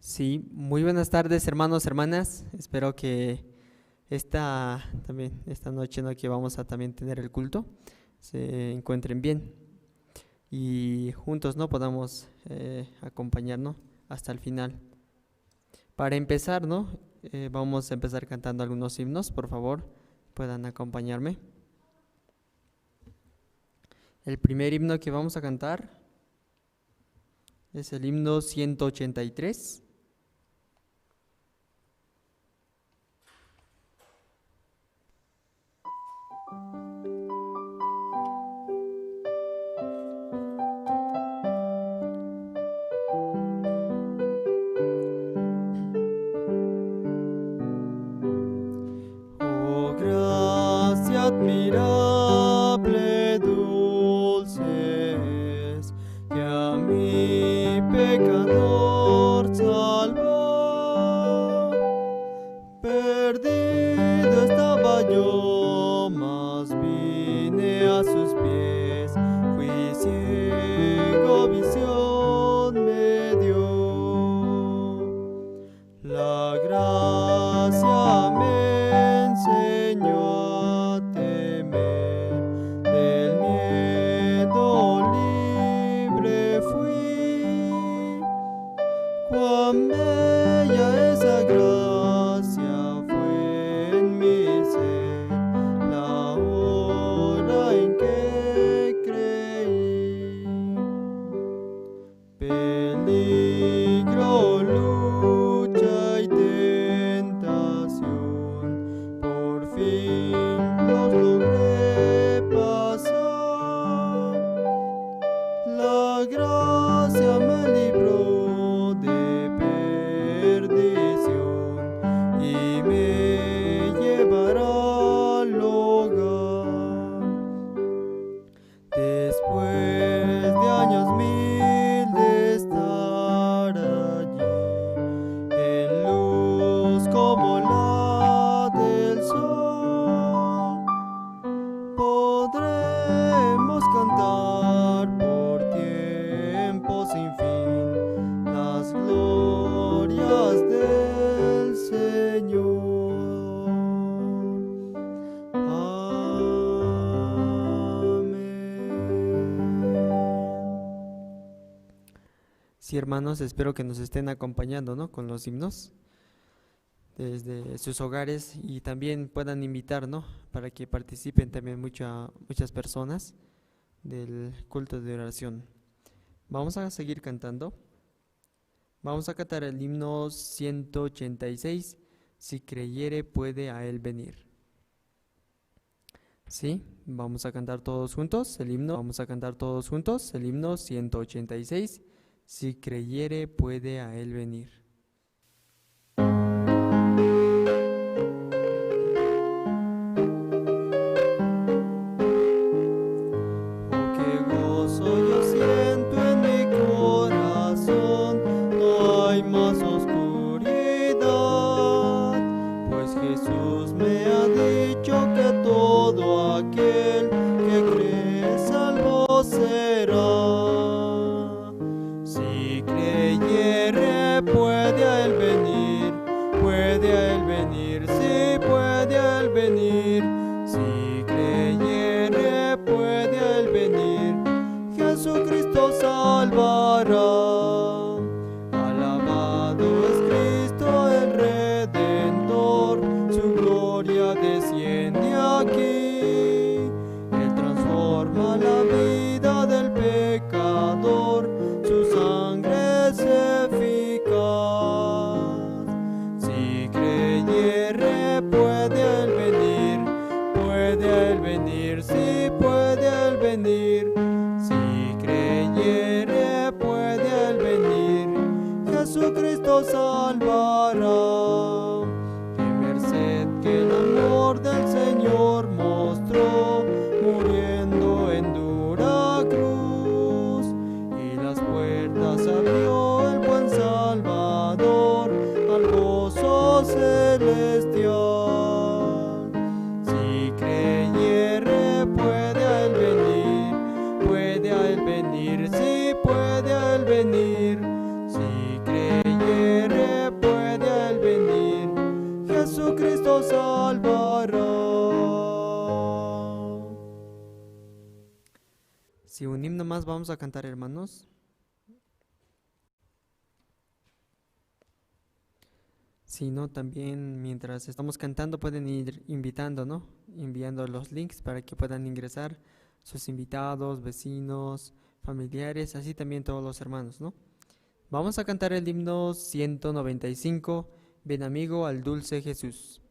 Sí, muy buenas tardes, hermanos, hermanas. Espero que esta noche, ¿no?, que vamos a también tener el culto, se encuentren bien y juntos, ¿no?, podamos acompañarnos hasta el final. Para empezar, ¿no?, vamos a empezar cantando algunos himnos. Por favor, puedan acompañarme. El primer himno que vamos a cantar es el himno 183. Oh, gracia admirable, dulce es, que a mi pecador salvó. Perdido estaba yo, mas vine a sus pies, fui ciego, visión me dio. La gracia me enseñó a temer, del miedo libre fui. Cuán bella esa gracia fue en mi ser, la hora en que creí. Peligro, lucha y tentación, por fin los logré pasar. La gracia me libró de perdición y me llevará al hogar. Después de años mil de estar allí, en luz como la del sol, podremos cantar por tiempo sin fin las glorias del Señor. Sí, hermanos, espero que nos estén acompañando, ¿no?, con los himnos desde sus hogares y también puedan invitar, ¿no?, para que participen también muchas personas del culto de oración. Vamos a seguir cantando. Vamos a cantar el himno 186, si creyere puede a él venir. Sí, vamos a cantar todos juntos el himno. Vamos a cantar todos juntos el himno 186, si creyere puede a él venir. Jesús me ha dicho que todo aquel que cree salvo será. Si creyere puede a él venir, puede a él venir, sí puede a él venir. Si creyere puede a él venir, Jesucristo salvará. Alabado es Cristo el Redentor, su gloria desciende aquí. Él transforma la vida del pecador, su sangre es eficaz. Si creyere puede él venir, puede él venir, sí puede él venir. Si creyere puede él venir, Jesucristo salvará. Que el amor del Señor mostró, muriendo en dura cruz, y las puertas abrió el buen Salvador al gozo celestial. Si creyere puede a él venir, puede a él venir, sí puede a él venir. Si creyere Si un himno más vamos a cantar, hermanos. Si no, también mientras estamos cantando pueden ir invitando, ¿no? Enviando los links para que puedan ingresar sus invitados, vecinos, familiares, así también todos los hermanos, ¿no? Vamos a cantar el himno 195, Ven amigo al dulce Jesús.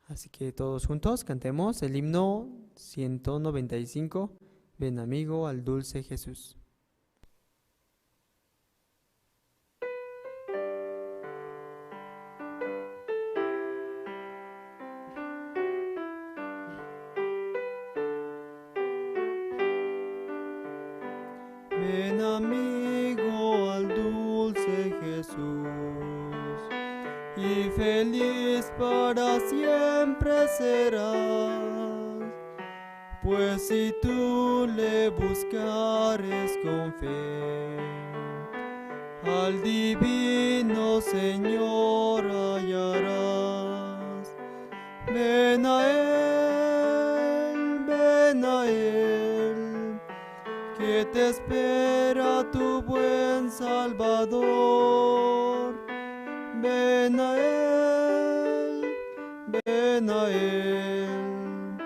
Así que todos juntos cantemos el himno 195, Ven amigo al dulce Jesús. Ven amigo al dulce Jesús, y feliz para siempre serás, pues si tú le buscares con fe, al divino Señor hallarás. Ven a Él, que te espera tu buen Salvador. Ven a Él,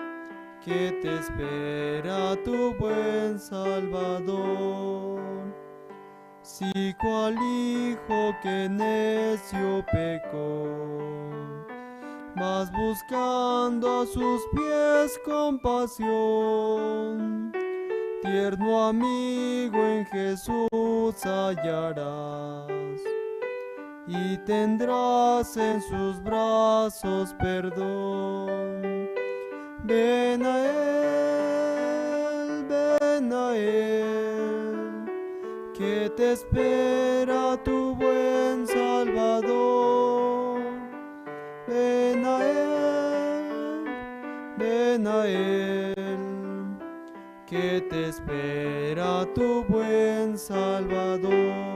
que te espera tu buen Salvador. Si cual hijo que necio pecó, vas buscando a sus pies compasión, tierno amigo en Jesús hallarás, y tendrás en sus brazos perdón. Ven a Él, que te espera tu buen Salvador. Ven a Él, que te espera tu buen Salvador.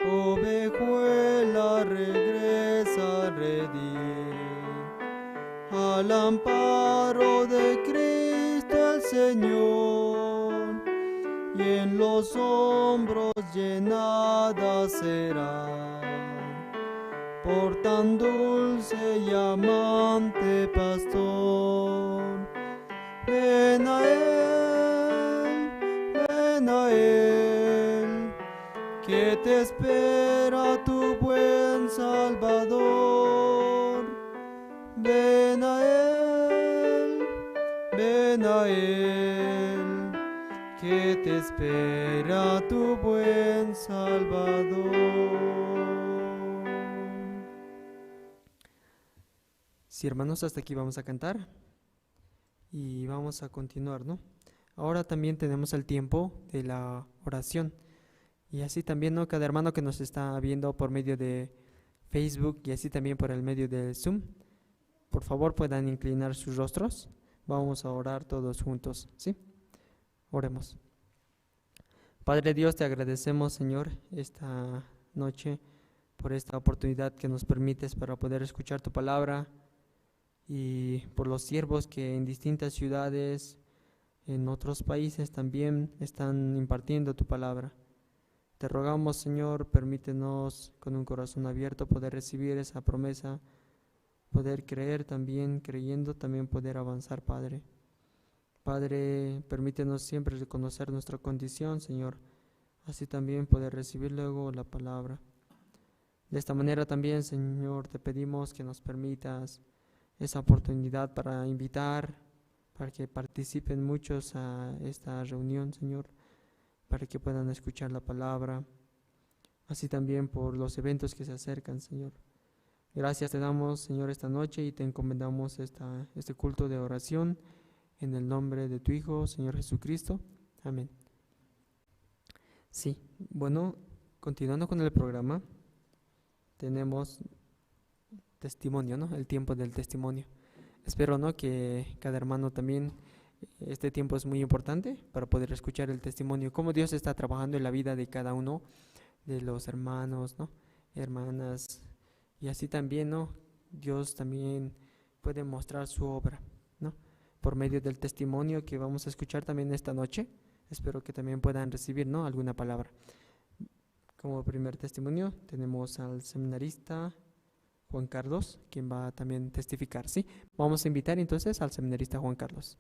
Ovejuela regresa a redil, al amparo de Cristo el Señor, y en los hombros llenada será por tan dulce y amante pastor. Ven a Él, que te espera tu buen Salvador. Ven a Él, que te espera tu buen Salvador. Sí, hermanos, hasta aquí vamos a cantar y vamos a continuar, ¿no? Ahora también tenemos el tiempo de la oración. Y así también, ¿no? Cada hermano que nos está viendo por medio de Facebook y así también por el medio de Zoom, por favor puedan inclinar sus rostros. Vamos a orar todos juntos, ¿sí? Oremos. Padre Dios, te agradecemos, Señor, esta noche por esta oportunidad que nos permites para poder escuchar tu palabra, y por los siervos que en distintas ciudades, en otros países también están impartiendo tu palabra. Te rogamos, Señor, permítenos con un corazón abierto poder recibir esa promesa, poder creer también, creyendo también poder avanzar, Padre. Padre, permítenos siempre reconocer nuestra condición, Señor, así también poder recibir luego la palabra. De esta manera también, Señor, te pedimos que nos permitas esa oportunidad para invitar, para que participen muchos a esta reunión, Señor, para que puedan escuchar la palabra, así también por los eventos que se acercan, Señor. Gracias te damos, Señor, esta noche y te encomendamos este culto de oración en el nombre de tu Hijo, Señor Jesucristo. Amén. Sí, bueno, continuando con el programa, tenemos testimonio, ¿no? El tiempo del testimonio. Espero, ¿no?, que cada hermano también, este tiempo es muy importante para poder escuchar el testimonio, cómo Dios está trabajando en la vida de cada uno de los hermanos, ¿no?, hermanas, y así también, ¿no?, Dios también puede mostrar su obra, ¿no? por medio del testimonio que vamos a escuchar también esta noche. Espero que también puedan recibir, ¿no?, alguna palabra. Como primer testimonio tenemos al seminarista Juan Carlos, quien va a también testificar, ¿sí? Vamos a invitar entonces al seminarista Juan Carlos.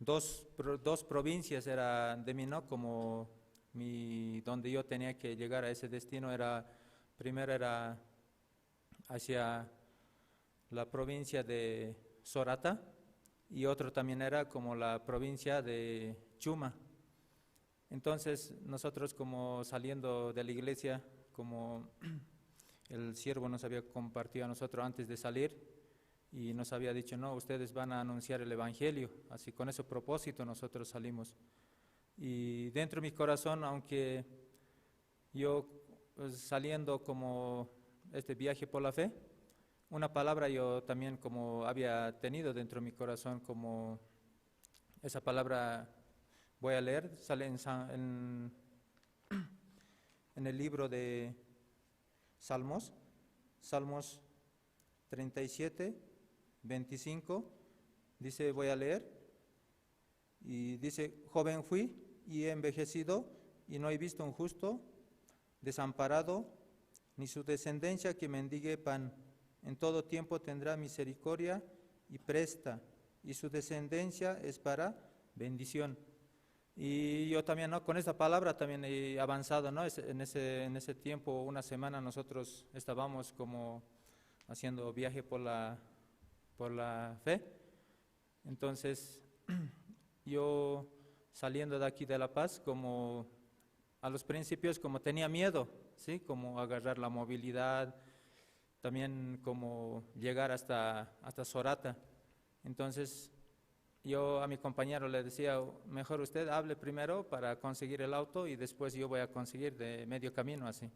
Dos provincias era de mí, ¿no? Como donde yo tenía que llegar a ese destino primero era hacia la provincia de Sorata y otro también era como la provincia de Chuma. Entonces nosotros como saliendo de la iglesia, como el siervo nos había compartido a nosotros antes de salir, y nos había dicho, no, ustedes van a anunciar el Evangelio, así con ese propósito nosotros salimos. Y dentro de mi corazón, aunque yo pues, saliendo como este viaje por la fe, una palabra yo también como había tenido dentro de mi corazón, como esa palabra voy a leer, sale en el libro de Salmos, Salmos 37, 25, dice, voy a leer, y dice, joven fui y he envejecido, y no he visto un justo desamparado, ni su descendencia que mendigue pan. En todo tiempo tendrá misericordia y presta, y su descendencia es para bendición. Y yo también, ¿no?, con esta palabra también he avanzado, ¿no? En ese tiempo, una semana, nosotros estábamos como haciendo viaje por la fe. Entonces, yo saliendo de aquí de La Paz, como a los principios, como tenía miedo, ¿sí? Como agarrar la movilidad, también como llegar hasta Sorata. Entonces, yo a mi compañero le decía, mejor usted hable primero para conseguir el auto y después yo voy a conseguir de medio camino así.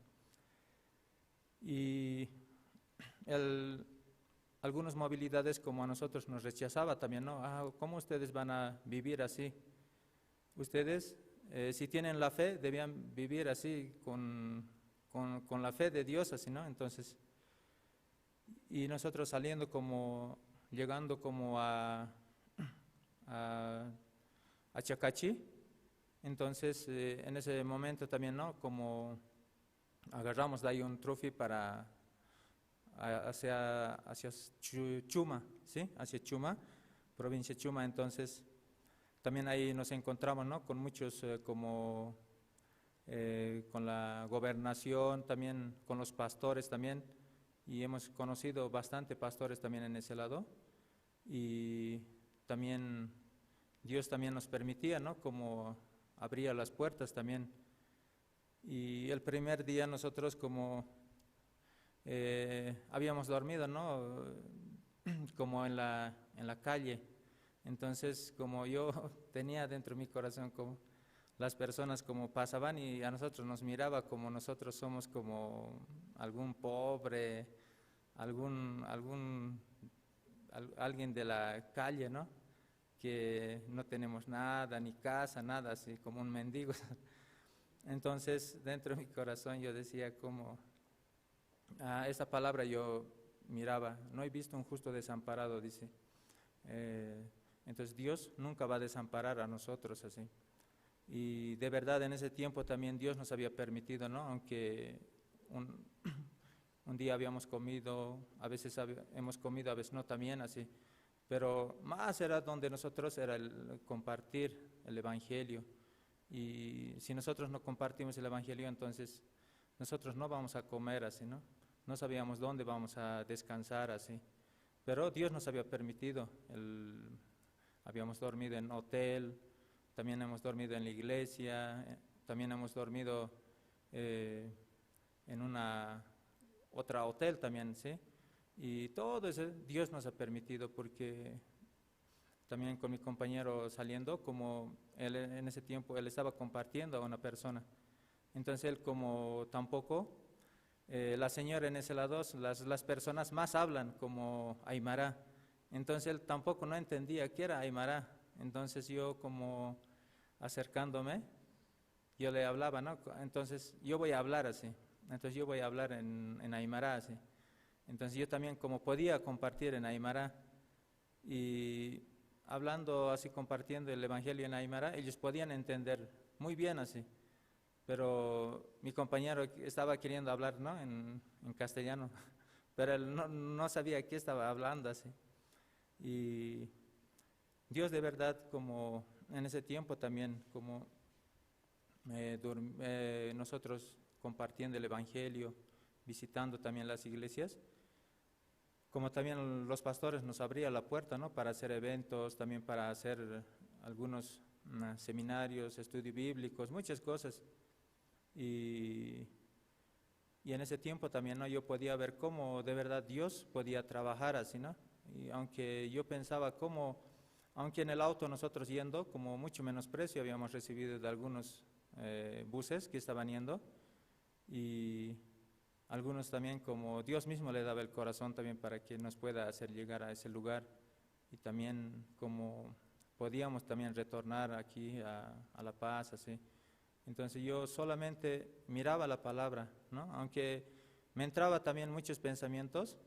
Y algunas movilidades como a nosotros nos rechazaba también, ¿no? ¿Cómo ustedes van a vivir así? Ustedes, si tienen la fe, debían vivir así, con la fe de Dios, así, ¿no? Entonces, y nosotros saliendo como, llegando como a Chacachi, entonces en ese momento también, ¿no? Como agarramos de ahí un trufi para hacia Chuma, ¿sí? Hacia Chuma, provincia de Chuma. Entonces también ahí nos encontramos, ¿no?, con muchos como con la gobernación, también con los pastores también, y hemos conocido bastante pastores también en ese lado, y también Dios también nos permitía, ¿no?, como abría las puertas también. Y el primer día nosotros como habíamos dormido, ¿no?, como en la calle. Entonces, como yo tenía dentro de mi corazón como las personas como pasaban y a nosotros nos miraba como nosotros somos como algún pobre, alguien de la calle, ¿no?, que no tenemos nada, ni casa, nada, así como un mendigo. Entonces, dentro de mi corazón yo decía como, esa palabra yo miraba, no he visto un justo desamparado, dice. Entonces Dios nunca va a desamparar a nosotros así. Y de verdad en ese tiempo también Dios nos había permitido, ¿no?, aunque un día habíamos comido, a veces hemos comido, a veces no también así, pero más era donde nosotros era el compartir el Evangelio. Y si nosotros no compartimos el Evangelio, entonces nosotros no vamos a comer así, ¿no? No sabíamos dónde vamos a descansar así. Pero Dios nos había permitido, habíamos dormido en hotel, también hemos dormido en la iglesia, también hemos dormido en otra hotel también, ¿sí? Y todo eso Dios nos ha permitido, porque también con mi compañero saliendo, como él en ese tiempo, él estaba compartiendo a una persona. Entonces él como tampoco, la señora en ese lado, las personas más hablan como aymara. Entonces él tampoco no entendía qué era aymara. Entonces yo como acercándome, yo le hablaba, ¿no? Entonces yo voy a hablar así. Entonces yo voy a hablar en aymara así. Entonces yo también como podía compartir en aymara y hablando así, compartiendo el evangelio en aymara, ellos podían entender muy bien así. Pero mi compañero estaba queriendo hablar, ¿no? en castellano, pero él no sabía qué estaba hablando así. Y Dios de verdad, como en ese tiempo también, como nosotros compartiendo el evangelio, visitando también las iglesias, como también los pastores nos abrían la puerta, ¿no? Para hacer eventos, también para hacer algunos seminarios, estudios bíblicos, muchas cosas. Y en ese tiempo también, ¿no? Yo podía ver cómo de verdad Dios podía trabajar así, ¿no? Y aunque yo pensaba aunque en el auto nosotros yendo, como mucho menosprecio habíamos recibido de algunos buses que estaban yendo, y algunos también como Dios mismo le daba el corazón también para que nos pueda hacer llegar a ese lugar, y también como podíamos también retornar aquí a La Paz, así. Entonces yo solamente miraba la palabra, ¿no? Aunque me entraba también muchos pensamientos,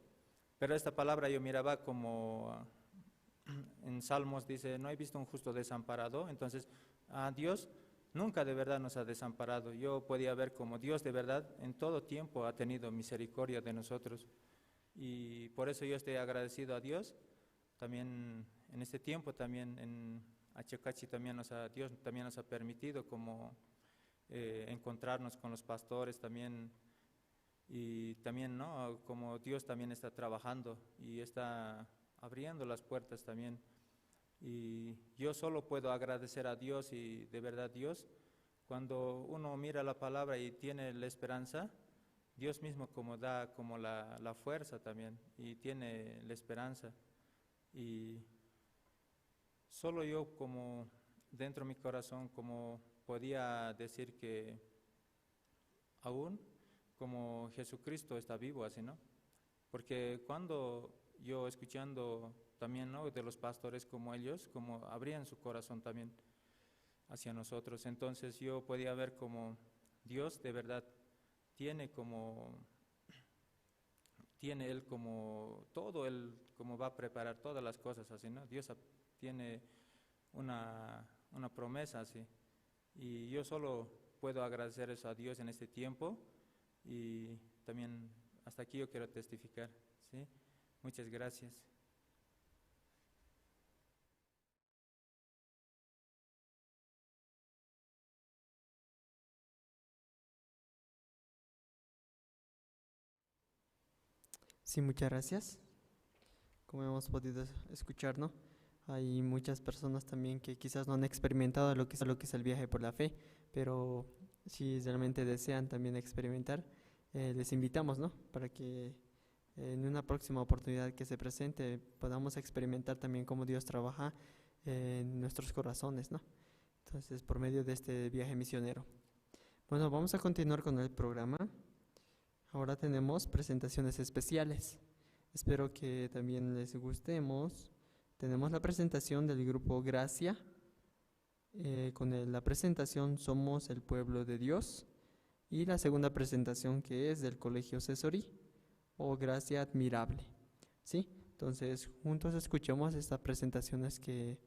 pero esta palabra yo miraba como en Salmos dice, no he visto un justo desamparado. Entonces Dios nunca de verdad nos ha desamparado. Yo podía ver como Dios de verdad en todo tiempo ha tenido misericordia de nosotros, y por eso yo estoy agradecido a Dios. También en este tiempo también en Achacachi también Dios también nos ha permitido como encontrarnos con los pastores también, y también, ¿no? Como Dios también está trabajando y está abriendo las puertas también, y yo solo puedo agradecer a Dios. Y de verdad Dios, cuando uno mira la palabra y tiene la esperanza, Dios mismo como da como la fuerza también, y tiene la esperanza. Y solo yo como dentro de mi corazón como podía decir que aún como Jesucristo está vivo así, ¿no? Porque cuando yo escuchando también, ¿no? De los pastores como ellos, como abrían su corazón también hacia nosotros, entonces yo podía ver como Dios de verdad tiene Él como todo, Él como va a preparar todas las cosas así, ¿no? Dios tiene una promesa así. Y yo solo puedo agradecer eso a Dios en este tiempo, y también hasta aquí yo quiero testificar, ¿sí? Muchas gracias. Sí, muchas gracias. Como hemos podido escuchar, ¿no? Hay muchas personas también que quizás no han experimentado lo que es el viaje por la fe, pero si realmente desean también experimentar, les invitamos, ¿no? Para que en una próxima oportunidad que se presente podamos experimentar también cómo Dios trabaja en nuestros corazones, ¿no? Entonces, por medio de este viaje misionero. Bueno, vamos a continuar con el programa. Ahora tenemos presentaciones especiales. Espero que también les gustemos. Tenemos la presentación del grupo Gracia, con la presentación Somos el Pueblo de Dios, y la segunda presentación que es del Colegio Cesorí, o Gracia Admirable. ¿Sí? Entonces, juntos escuchemos estas presentaciones que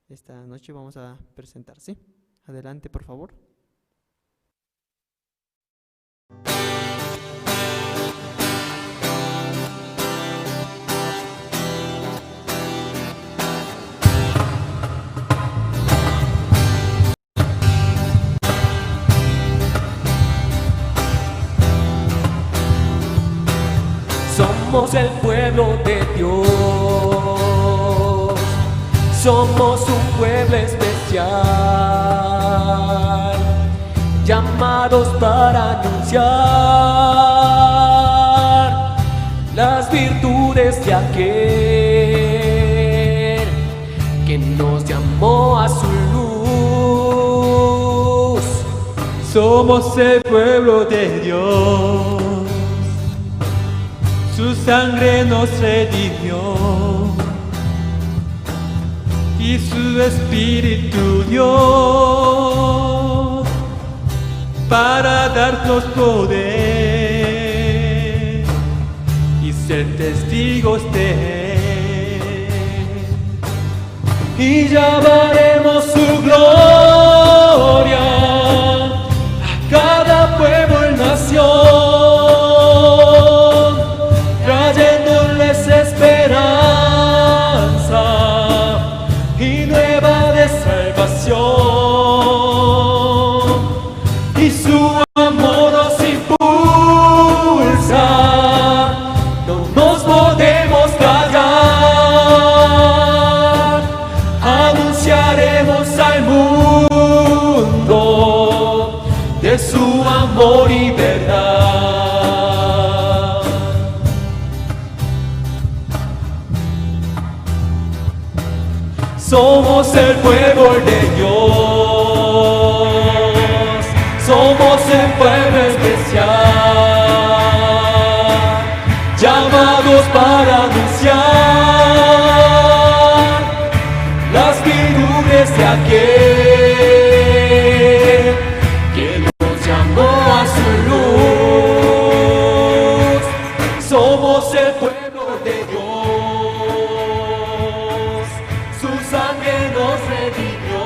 esta noche vamos a presentar. ¿Sí? Adelante, por favor. Somos el pueblo de Dios, somos un pueblo especial, llamados para anunciar las virtudes de aquel que nos llamó a su luz. Somos el pueblo de Dios, su sangre nos redimió y su espíritu dio para darnos poder y ser testigos de Él. Y llevaremos su gloria a cada pueblo y nación, trayéndoles esperanza y nueva de salvación. Y su amor nos impulsa, no nos podemos callar, anunciaremos al mundo de su amor y verdad. Somos el pueblo de Dios, somos el pueblo especial, llamados para anunciar las virtudes de aquel que nos llamó a su luz. Somos el pueblo de Dios, su sangre nos redimió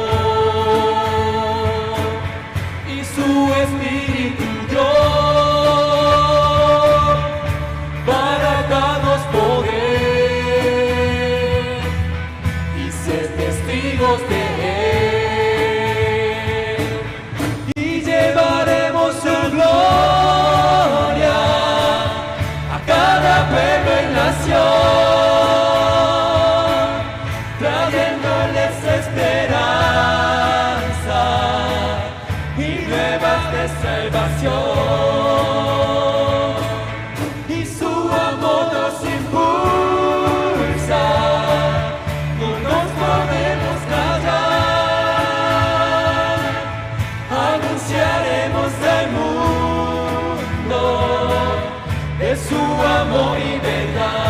y su espíritu dio para darnos poder y ser testigos de Él. Y llevaremos su gloria a cada pueblo y nación, trayéndoles esperanza y nuevas de salvación. Y su amor nos impulsa, no nos podemos callar, anunciaremos al mundo de su amor y verdad.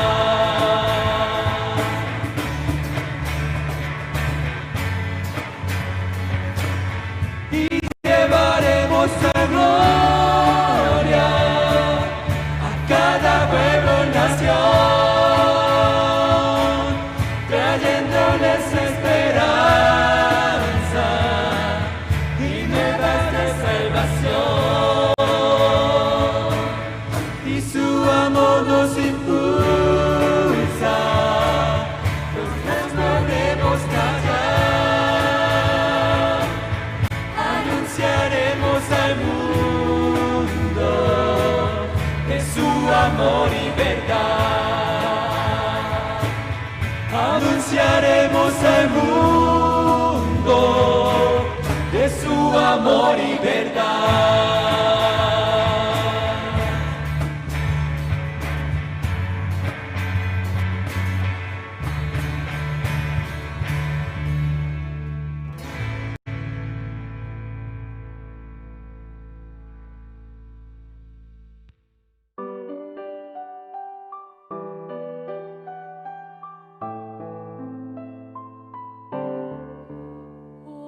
Y llevaremos su gloria a cada pueblo y nación, trayéndoles esperanza y nuevas de salvación. Y su amor nos impulsa, no nos podemos callar, anunciaremos al mundo de su amor y verdad. Anunciaremos al mundo de su amor y verdad.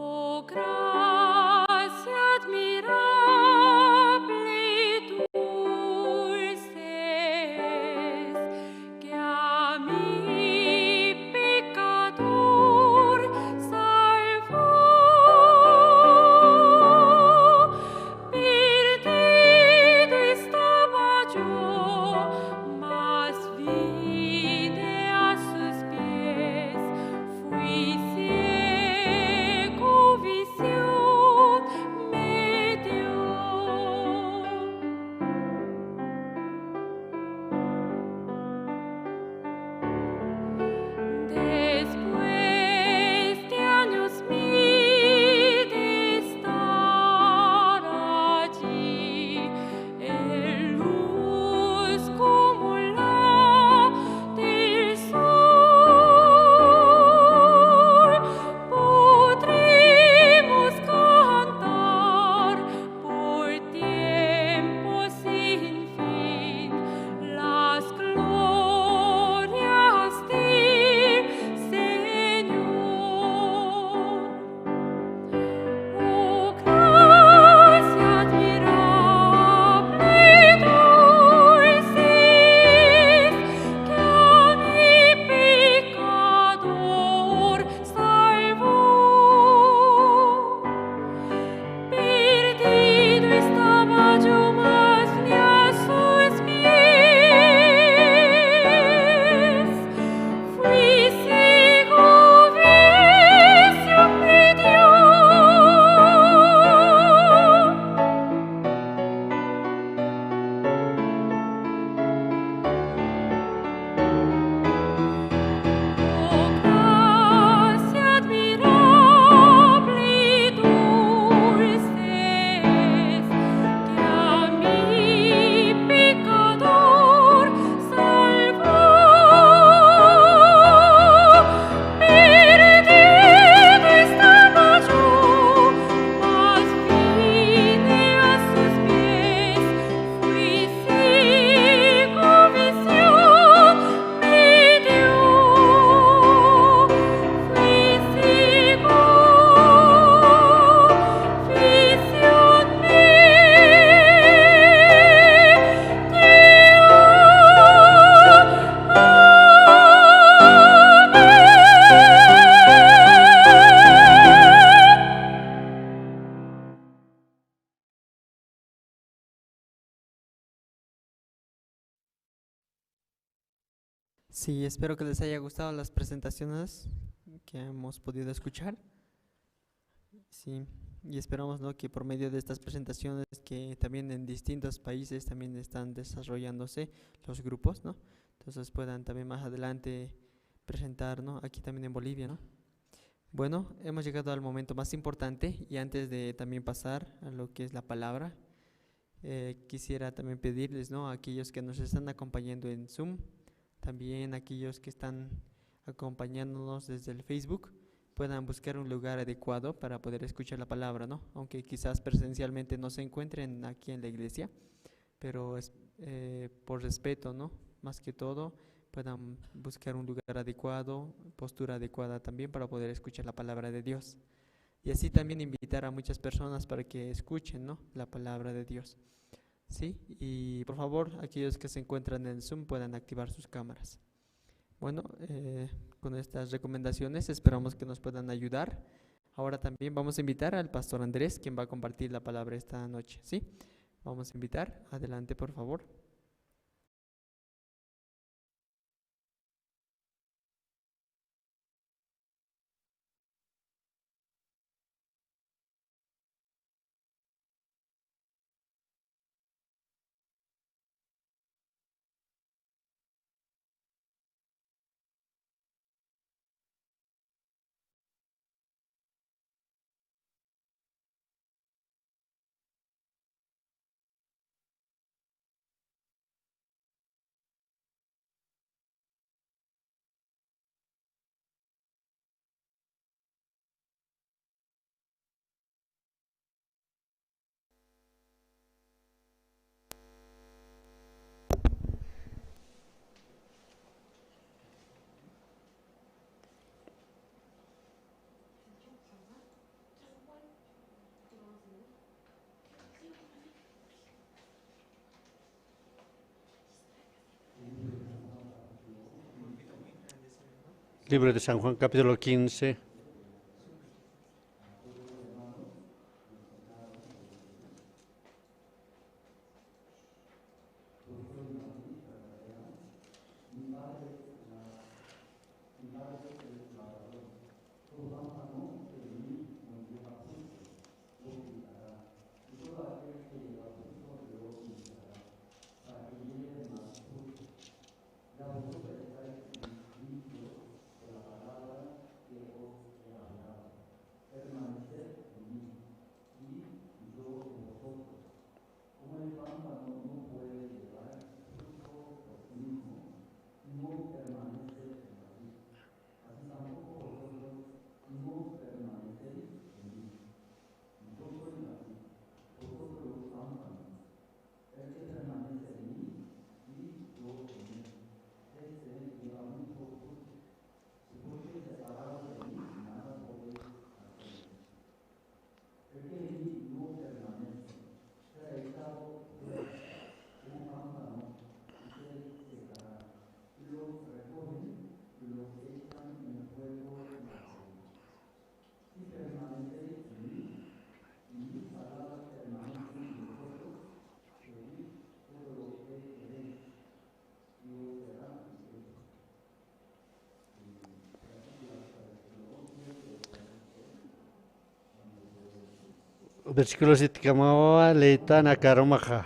Oh, gracia admirable y dulces, que a mi pecador salvó. Perdido estaba yo, mas vine a sus pies, fui ciego, visión. Sí, espero que les haya gustado las presentaciones que hemos podido escuchar. Sí, y esperamos, ¿no?, que por medio de estas presentaciones, que también en distintos países también están desarrollándose los grupos, ¿no? Entonces puedan también más adelante presentar, ¿no?, aquí también en Bolivia, ¿no? Bueno, hemos llegado al momento más importante y antes de también pasar a lo que es la palabra, quisiera también pedirles, ¿no?, a aquellos que nos están acompañando en Zoom, también aquellos que están acompañándonos desde el Facebook, puedan buscar un lugar adecuado para poder escuchar la palabra, ¿no? Aunque quizás presencialmente no se encuentren aquí en la iglesia, pero por respeto, ¿no?, más que todo, puedan buscar un lugar adecuado, postura adecuada también para poder escuchar la palabra de Dios. Y así también invitar a muchas personas para que escuchen, ¿no?, la palabra de Dios. Sí, y por favor, aquellos que se encuentran en Zoom puedan activar sus cámaras. Bueno, con estas recomendaciones esperamos que nos puedan ayudar. Ahora también vamos a invitar al pastor Andrés, quien va a compartir la palabra esta noche. ¿Sí? Vamos a invitar. Adelante, por favor. Libro de San Juan, capítulo 15. Versículo 7, Kamawa Leita Nakaromaja.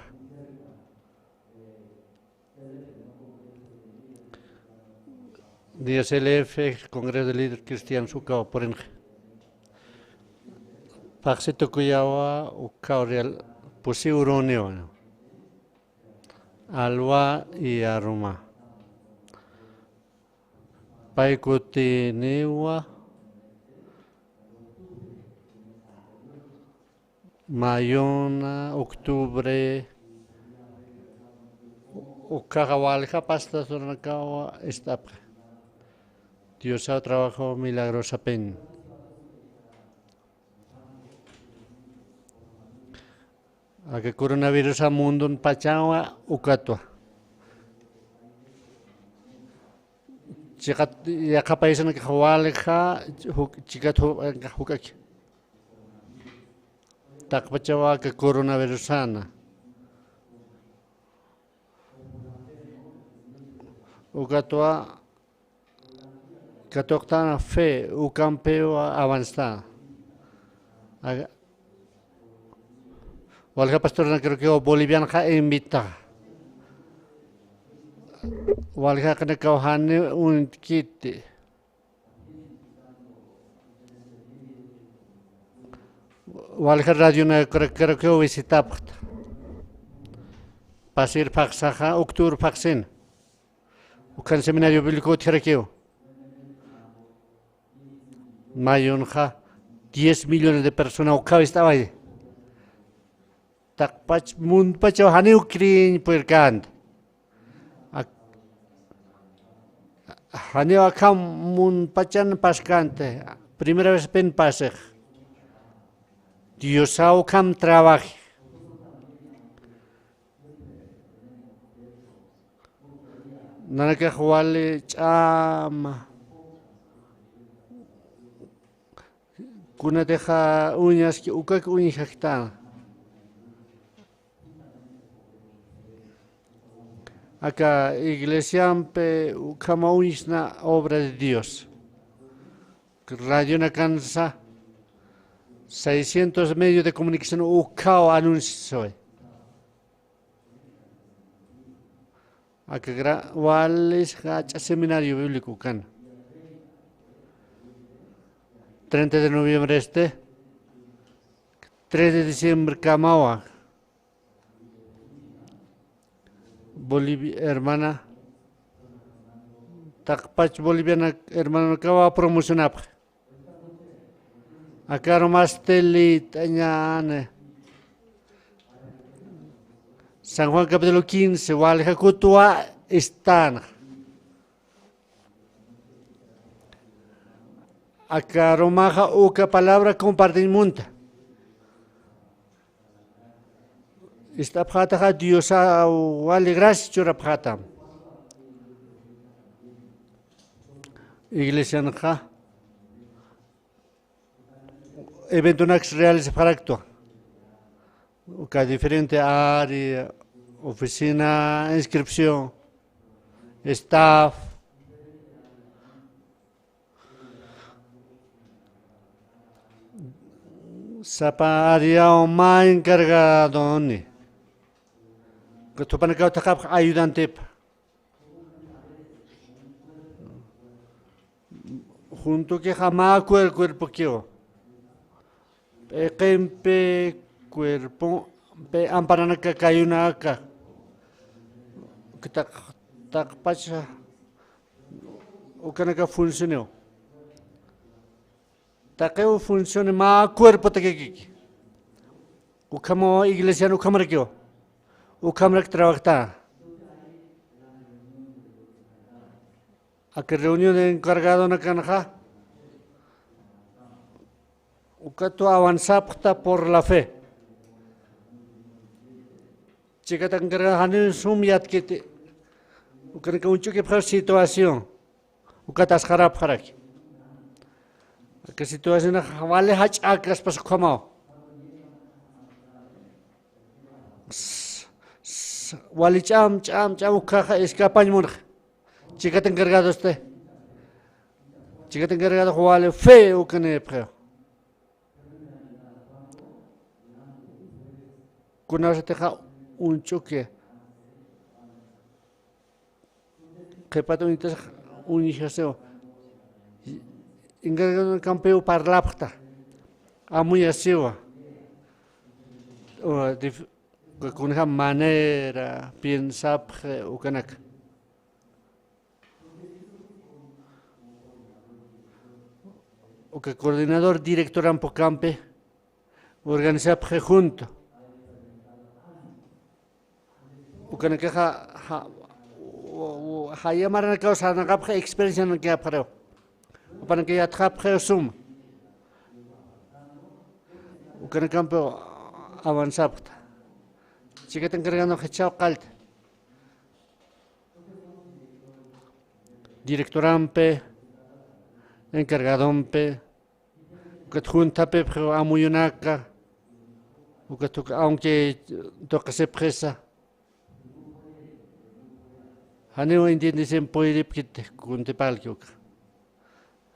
DSLF, Congreso de Líderes Cristianos Ucao Porenje. Paxe Tokuyawa Ucao Real Pusi Uroneo. Alwa y Aroma. Paikutinewa. Mayona, octubre, Ucagawalja, pasta Zornakawa, Estapja. Dios ha trabajado milagrosa pen. A que coronavirus a mundo en Pachawa, Ucatua. Chicat ya país en que Hawalja, Chicat Hukaki. Takpachawa que coronavirus sana. Ucatua Catoctana fe, o campeo avanzada. Walga pastor na creo que o boliviano ha invita. Walga kana kauhane un kiti. Walga radio na creo que o visitapta. Pasir paksaha octubre paksin. Ukan seminario bíblico tiraqueo. Mayonja 10 millones de personas o estaba ahí. Tak pach mun pacho hani ukrin perkant. Hani akam mun pachan pascante. Primera vez pen pasej. Dios au kam trabaje. Nana que juale chama. Kuna deja uñas que ukak uñijactana. Acá iglesia pe ukama uñisna obra de Dios. Radio na cansa 600 medios de comunicación ukao anuncio. Acá wales hacha seminario bíblico can. 30 de noviembre 3 de diciembre Camawa. Bolivia, hermana. Takpach boliviana, hermana, acaba promocionar. Acá nomás telit, añane. San Juan capítulo 15, Walja Kutua están. Acá romaja uka palabra compartimenta. Esta pjata Dios vale gracias chura pjata. Iglesia nja. Evento nax reales para actuar. Uka diferente área, oficina, inscripción, staff. Sapa área o más encargado ni. Que tu pana cauta ayudante. Junto que jamás cuerpo que o. Pe cuerpo pe amparana que cayuna acá. Que tak pacha. O que no funcionó. Takeo funciona más cuerpo que o como iglesia no cámara que o cámara que trabaja. A que reunión de encargado na canja. O que tu avanzapta por la fe. Chica tan encargado sumiat que te o que un choque por situación. O que tas harap haraki. Que situación vale hach acas pas como wali cham caja escapan mur chica te encargado chica te encargado vale feo que ne preo kuna se teja un choque que pato un hijo encargado del campeón parlapta a muy asiva o con esa manera piensa o canak o que coordinador director ampo campe organiza junto o canak ha llamar a causa na capje experiencia no que aparo para que ya trape sum o que en el campo avanzado chica te encargando que chao calta director ampe encargado ampe que junta pe pero amuyunaca o que aunque toca se presa haneo entiende se puede pite con te palquio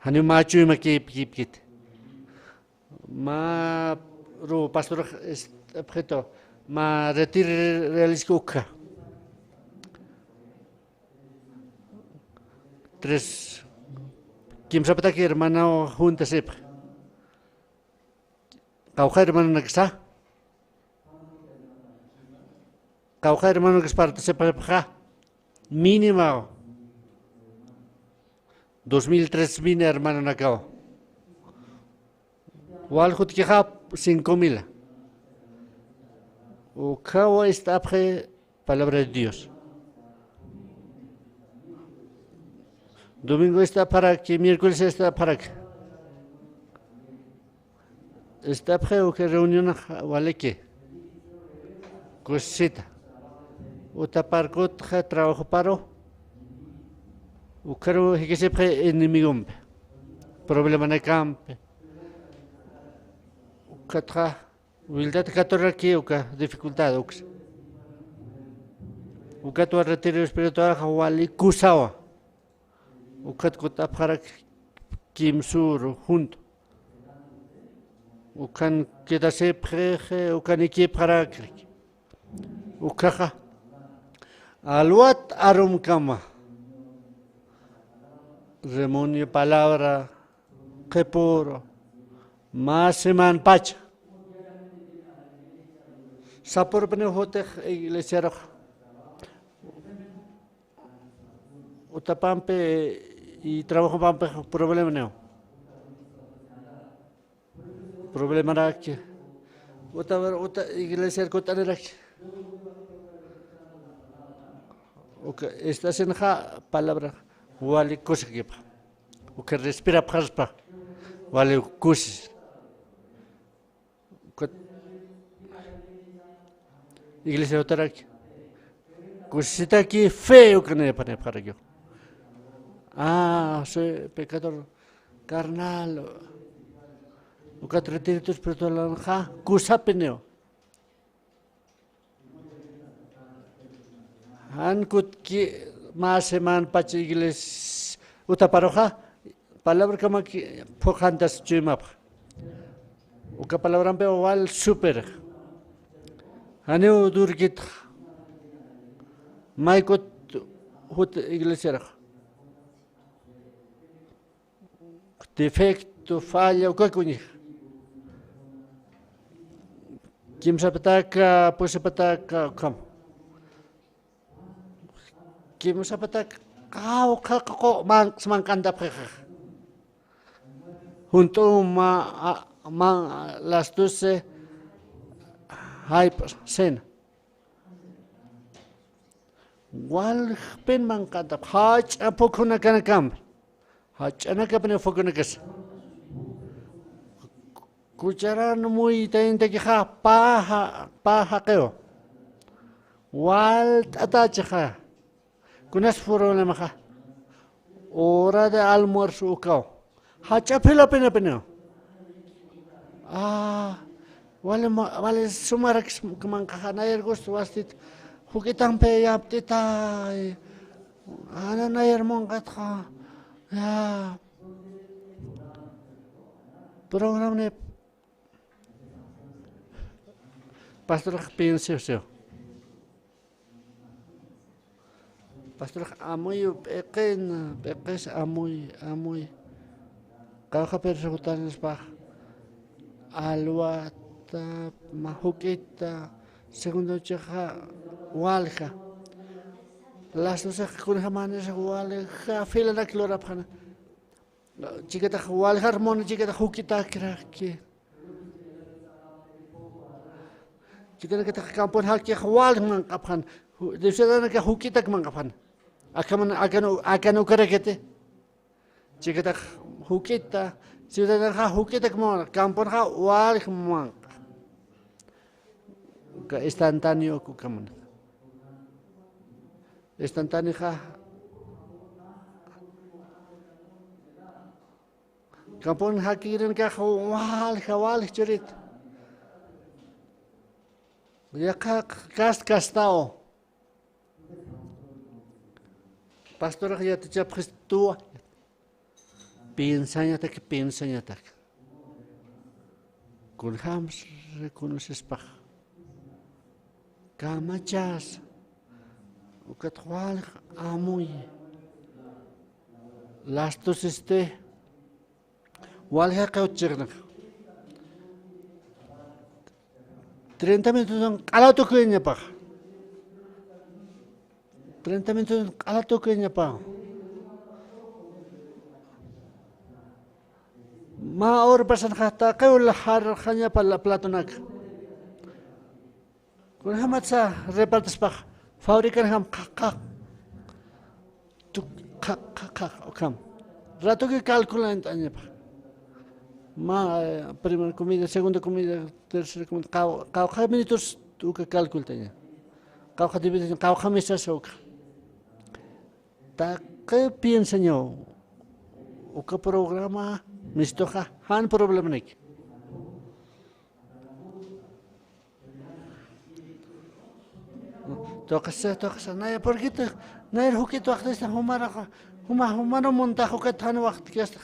Hani machu ma kip. Ma ro pastor objeto ma retire realiscuca. 3 Kim sapata que hermano junta sep. Cauja hermano naksa. Cauja hermano que parte sepa mínimo 2003 vine hermano nakao. Wal hut que 5000. O kao está après palabra de Dios. Domingo está para que, miércoles está para que. Está para que reunión vale que. Cosita. O tapar que trabajo paro. O caro que se pre enemigo. Problema na campo. O catra. Wildat catorra que o ca dificuldade o. O cato retiro espiritual vale cusawa. O kat para kim sur junto. O kan queda se preje o kan que para krik. O caja. Alwat arum kama. Remonio palabra que puro. Más seman pacha. Sapor pene hote iglesia roja. O tapampe y trabajo pampe problema no. Problema era que otra iglesia cotanera que esta es una palabra vale cosa que o que respira paspa vale cosas iglesia otra que cosita que feo que no para para yo. Soy pecador carnal. O que retire tu espiritual ja, cusapeneo. Ankut que más seman pachi iglesia uta paroja palabra como que pojantas chimap. O que palabra peo val super. Aneu durgit. Maikot hut iglesia. Defecto, falla, o que coñi. Kim sapataka, pues sapataka, kam. Kim sapataka, kako semangkanda preja. Junto las 12 hay cena. Wal pen mangkanda, hach apoco na kanakam. Hachana que pone foco en casa. Cucharan muy tente que paja queo. Wal atacha. Kunas problema ja. Hora de almuerzo cao. Hacha pela pena. Vale sumar que mancaja na gusto wastit. Juguetan pe yaptita. Ana na mongatja. Ya, programa pastor pienso. Pastor amoy pequeño amoy. Caja persecutar spa. Alwata mahukita segundo cheja walja. Las dos con jamanes walja fila la clora pana. Chiquita walja hermano chiquita hukita kraki. Chiquita que campo haki walja man kapan. De ciudadana que hukita man kapan. Acá no carequete. Chiquita hukita ciudadana hukita man campo walja man. Instantáneo kukaman. Instantáneo kampon hakirin ka wal churit ya kastao pastor ya te chapristua Pensañatak. Kunhams reconoces paj. Kamachas. Ukatwal amuy. Lastos walha kauchirnak. 30 minutos son calato kuenya paj. 30 minutos son calato kuenya paj. Ma or pasan hasta kaul har khanya pala platonak. Kun hamatsa repartes paj. Fabrican ham kak. Tu kak okam. Rato que calculan tanya paj. Ma primera comida, segunda comida, tercera comida, cada minutos tu que calcul tanya. Cada divide, cada mesa soca. Ta ¿qué piensan yo? O qué programa mistoja han problema nek. Tocas, naya por qué te naya hukito akhdesta humano montajo que tan waqt que está.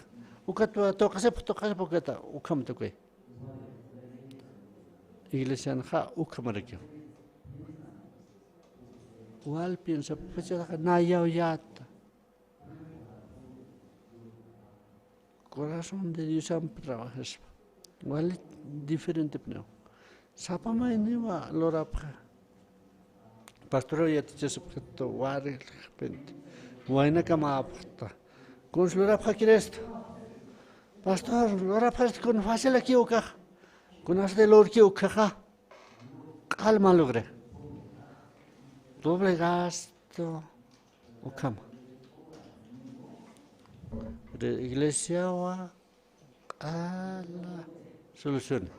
Tocas porque está ukam toque. Iglesia nja ukamarikyo. Wal piensa pecha naya yata. Corazón de Dios trabajas. Wal diferente pneu. Sapa mai niwa lorapja. Pastor ya te septo war repente. Waina kama apta. Con lorapja quieres. Pastor, lorapja con fácil aquí o caja. Con as de lor que o caja. Calma logre. Doble gasto o cama. De iglesia wa a la solución.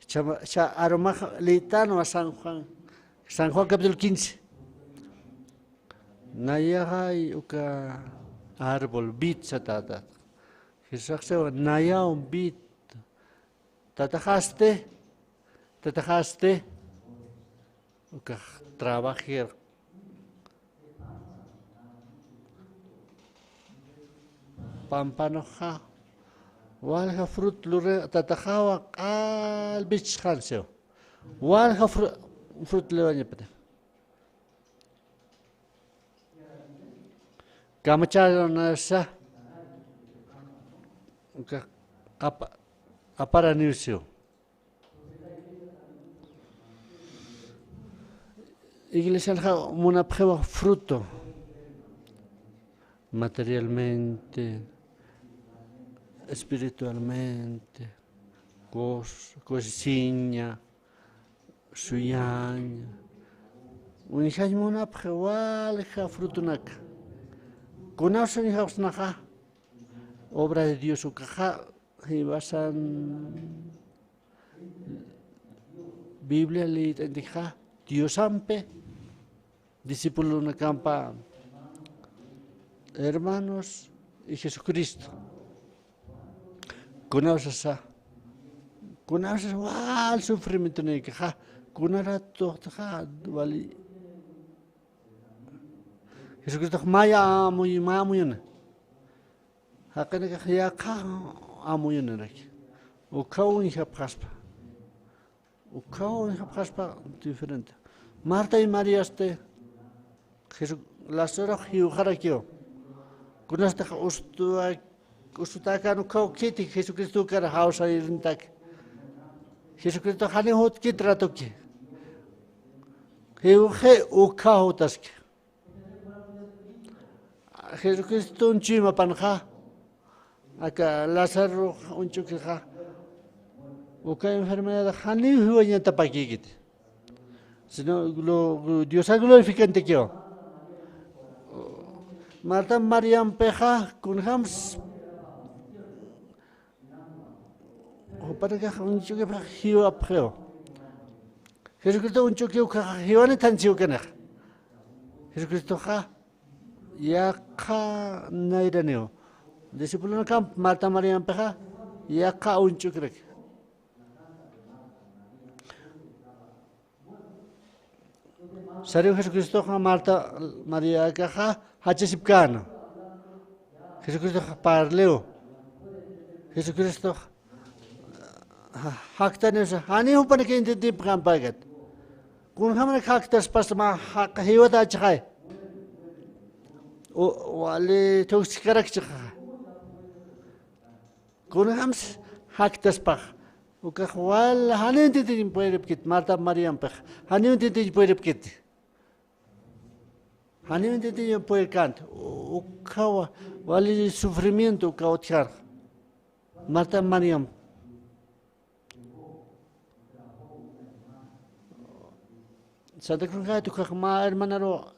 Cha aroma litano a San Juan capítulo 15. Naya hay uka árbol bit satata. Jesús se va naya un bit. Tatajaste uka trabajar. Pampanoja. Walha fruit lure tatajawa al bich khanseo. Walha fruit lewanya pete. Kamacharo nasa. Uka apara niusio. Iglesia una prueba fruto materialmente, espiritualmente, cosinha, suyaña. Unihay una prueba fruto nak. Conoce ni hausnaha obra de Dios ukaha y basan Biblia le indica Dios ampe. Discípulo na campa, hermanos y Jesucristo. Conoces al sufrimiento ne que ha, conara toja vali. Jesucristo maya muy una. Hakane que ya ka amuyuna nek. O kaun hija paspa. O kaun hija paspa diferente. Marta y María Jesús las horas hiujarakio. Kunasta ustuaka no kau kiti Jesucristo kara hausa irintak. Jesucristo hani hot kitratoki. Hiuje ukahotask. Jesucristo un chima panja. Acá Lázaro un chukija. Uka enfermedad hani huanya tapakikit. Sino Dios ha glorificante que yo. Marta Mariam peja con hams. O para que un choque para hiu apgeo. Jesucristo un choque uka hiwane tan chiukener. Jesucristo ha ya ka nairaneo. Discípulo no camp Marta Mariam peja ya ka un choque. Sariu Jesucristo Marta Maria caja hachesipcano. Jesucristo parleo. Jesucristo haktanes hani upane ke intip kan pagat. Kun hamne haktas pas ma hak hiwata chai. O wale toxikarak chai. Kun hams haktas pa. Uka wal hani intip puede kit Marta Mariam pa. Hani intip puede kit. Hani intip puede kant. Uka wale sufrimiento ka otjar. Marta Mariam. Santa Cruz tu kakma hermana ro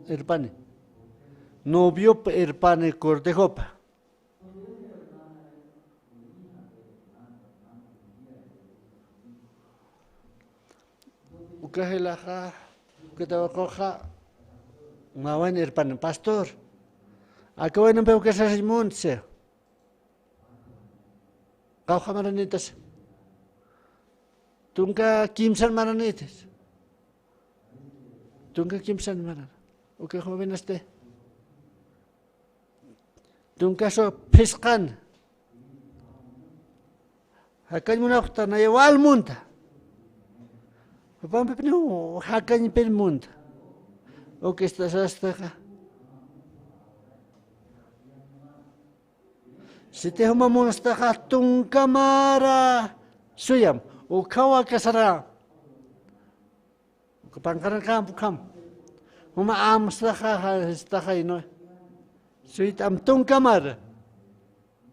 herpane. Novio herpane cortejopa. Ukahelaha ketawakoha mawan herpane pastor. Akawan nampe ukasas monse. Kau kamaranitas. Tungka kimsan maranitas. Tungka kimsan maran. Oke jovenas te. Tungka so peskan. Hakan muna ukta na yawal munta. Papam pepino hakan pen munta. Oke estás hasta acá. Si te homa monsta tungka mara suyam. Ukawa kasara. Pangkaran kam Mama am staha ino. Suit am tung kamar.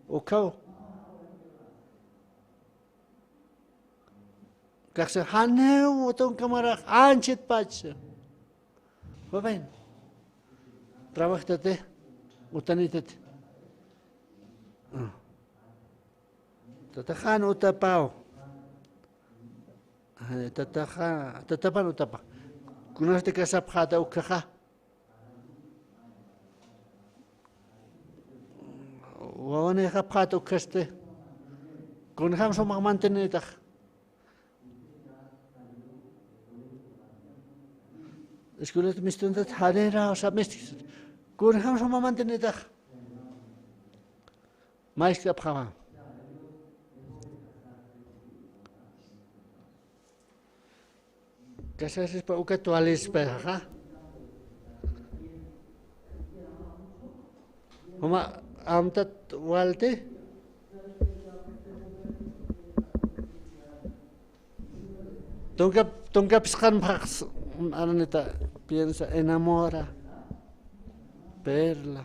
Ukau. Kaksa haneu tung kamar anchit pach. Babain. Trabajate utanitet. Tatahan utapao. Tatapan utapa. Kunas te kasap hata ukaha. Wawane hata ukaste. Kun ham so mantenetah. Eskulet mistundat hadera sabmestis. Kun ham so mantenetah. Mais kapha. Kasas pa uka tualis pa ha. Huma amtat walte. Tungka piskan baks anita piensa enamora. Perla.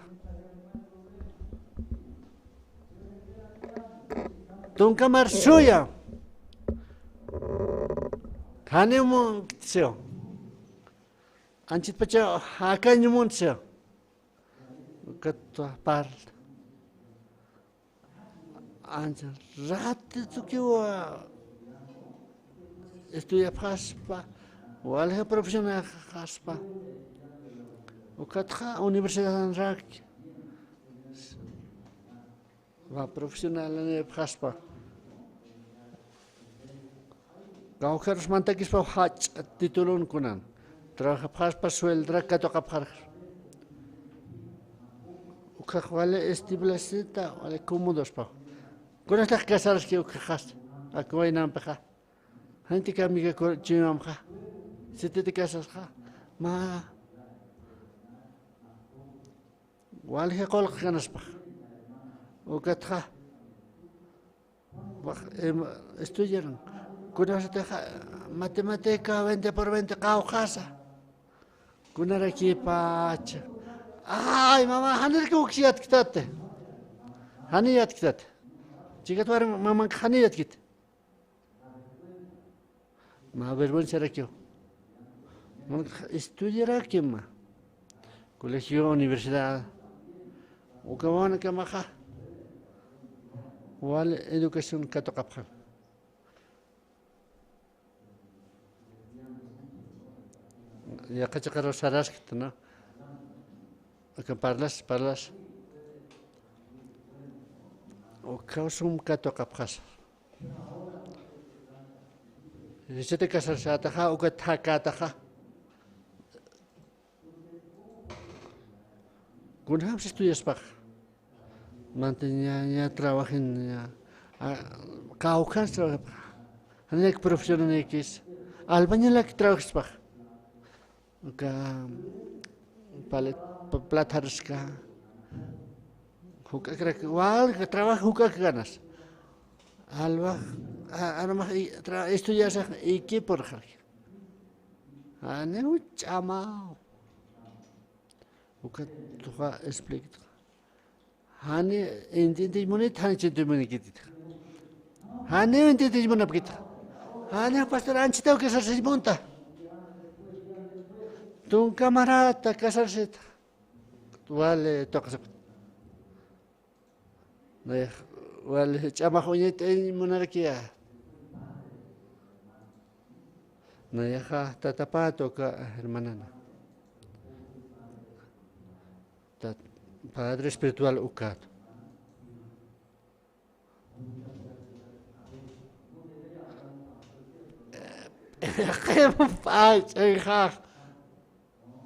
Tungka marsuya. Hanemu seo. Anchit pacha hakanyu seo. Katwa par. Ancha rat tu kiwa estudia paspa. Walhe profesional paspa. Ukatha universidad rak. Va profesional ne paspa. Kau harus mantakis pa haj titulun kunan. Trabaja paspa sueldra kato kapar. Ukah wale estiblasita wale cómodos pa. Kunas tak kasar ki ukhas. Aku ay nampaka. Hanti kami ka chimam ka. Sitete kasas ka. Ma wale he kol kanas pa. Ukatha. Estudiaron. Kunas matemática 20 por 20 kau casa. Kunara ki pacha. Ay mama hanir ki uksiyat kitate. Haniyat kitate. Chikat war mama haniyat kit. Ma vergüenza era que estudiara que ma. Colegio, universidad. O que van a maja. O educación catocapja. Ya kacakaro saras kita no. Akan parlas. O kau sum catocapjas. Sete kasar sataha o katakataha. Kunham se estudias paj. mantenía trabajen caucas trabaja hanek profesión X albañil que trabajas pa palet platarska juca creo que igual que trabaja juca que ganas alba además estudias y qué por ejemplo ane chama juca tu explica hani entiende monit hani chente monit hani entiende monit apgit hani pastor anchita que se monta tu camarada casarse vale toca vale chama joñet en monarquía no deja tatapa toca hermana Padre espiritual ukat.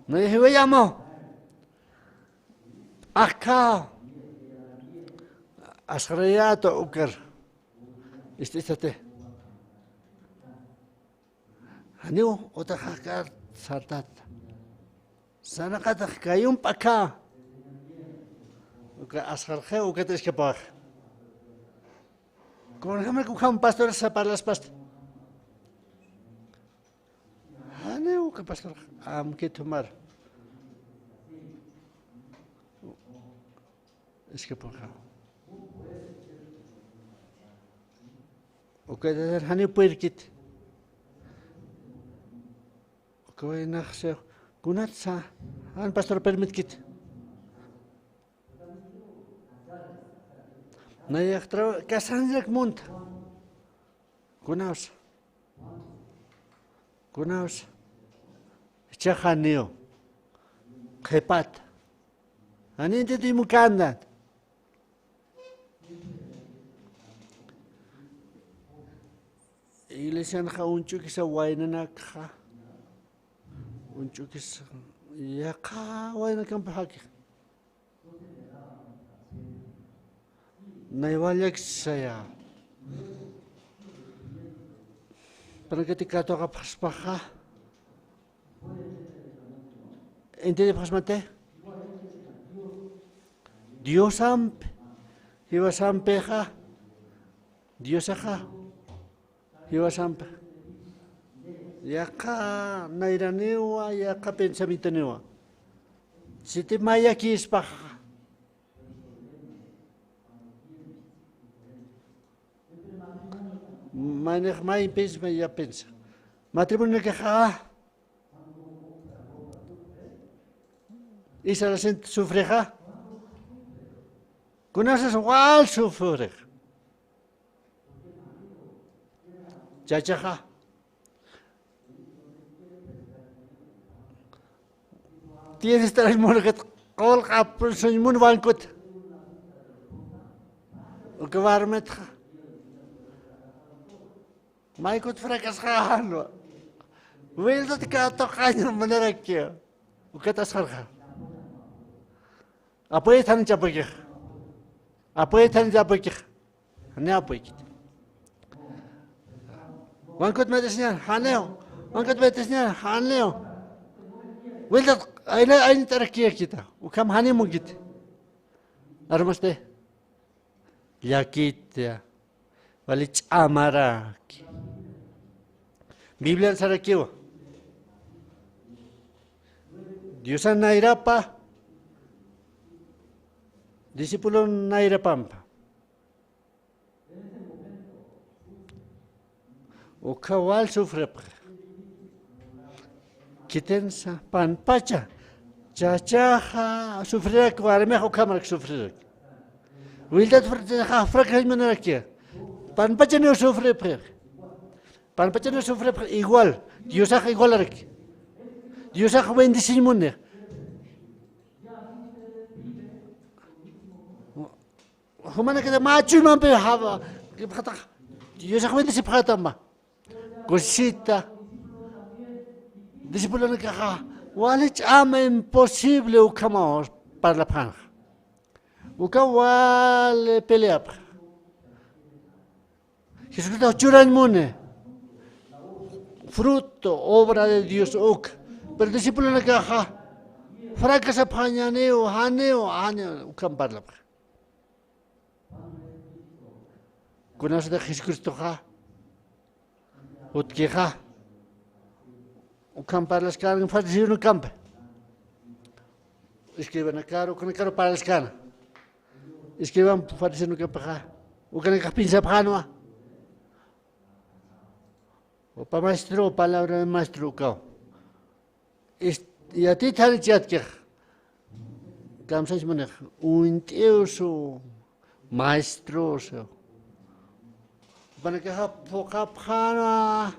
No dije, llamo. Acá. Asrayato ukar. Istisate. Aniu otakakar sartat. Sanakatak kayum paka. Asarje o que tienes que pagar. Como ejemplo que un pastor se para las pastas. No, que pastor, am que tomar. Es que pagar. O que hacer hani puerkit. O que voy a nacer. Kunatsa, han pastor permitkit. No hay otro que sanjak monta. Kunaus. Chahaneo. Kepat. Aninte di mukanda. Iglesia na unchu kisa waina na ka. Unchu kisa ya ka waina kampahaki. Naiwalyak saya. Pero ketika toka paspaha, ente pasmate. Dios ampe, iba sampeja. Dios aja, iba sampe. Yaka nairanewa, yaka pensamientonewa. Si te maya kispaha. Mai pensa, mas já pensa. Matrimônio que isso a gente sofrerá. Conheces igual sofrer. Já. Tienes três morgas, coloca por sonho muito bancot. O que vai armeter? Mai kot fracasalo. Wildo te tocaño manera que o que te sarja. Apoy tan japake. Ne apoy. Wankot me desnya haneo. Wildo ay tarakia kita. O kam hane mugit. Armaste. Yakita. Valich amaraki. Biblia sarakiwa. Dios nairapa. Discípulo nairapampa. O kawal sufre. Kitensa panpacha. Chachaja sufrirá que armejo cámara que sufrirá. Wilda fraca menarakia. Panpacha no sufre Panpacha no sufre igual. Dios hace igual aquí. Dios hace bendecimos. Humana que de macho no me haba. Dios hace bendecimos. Cosita. Discípulo no caja. Walich ama imposible o camamos para la panja. uka wale peleapra. Jesucristo churan mune. Fruto, obra de Dios uk. Pero discípulo na kaha. Fracasa pañaneo, haneo, ukam parla. Conoce de Jesucristo ha. Utkeha. Ukam parla scan, fazer no campo. Escreva na cara, o caro para scan. Escrevam fazer no campo ha. O que pinça panoa. O para maestro, palabra de maestro cao. Y a ti tal chat que camsas maneja un teuso maestro so. Para que ha poca pana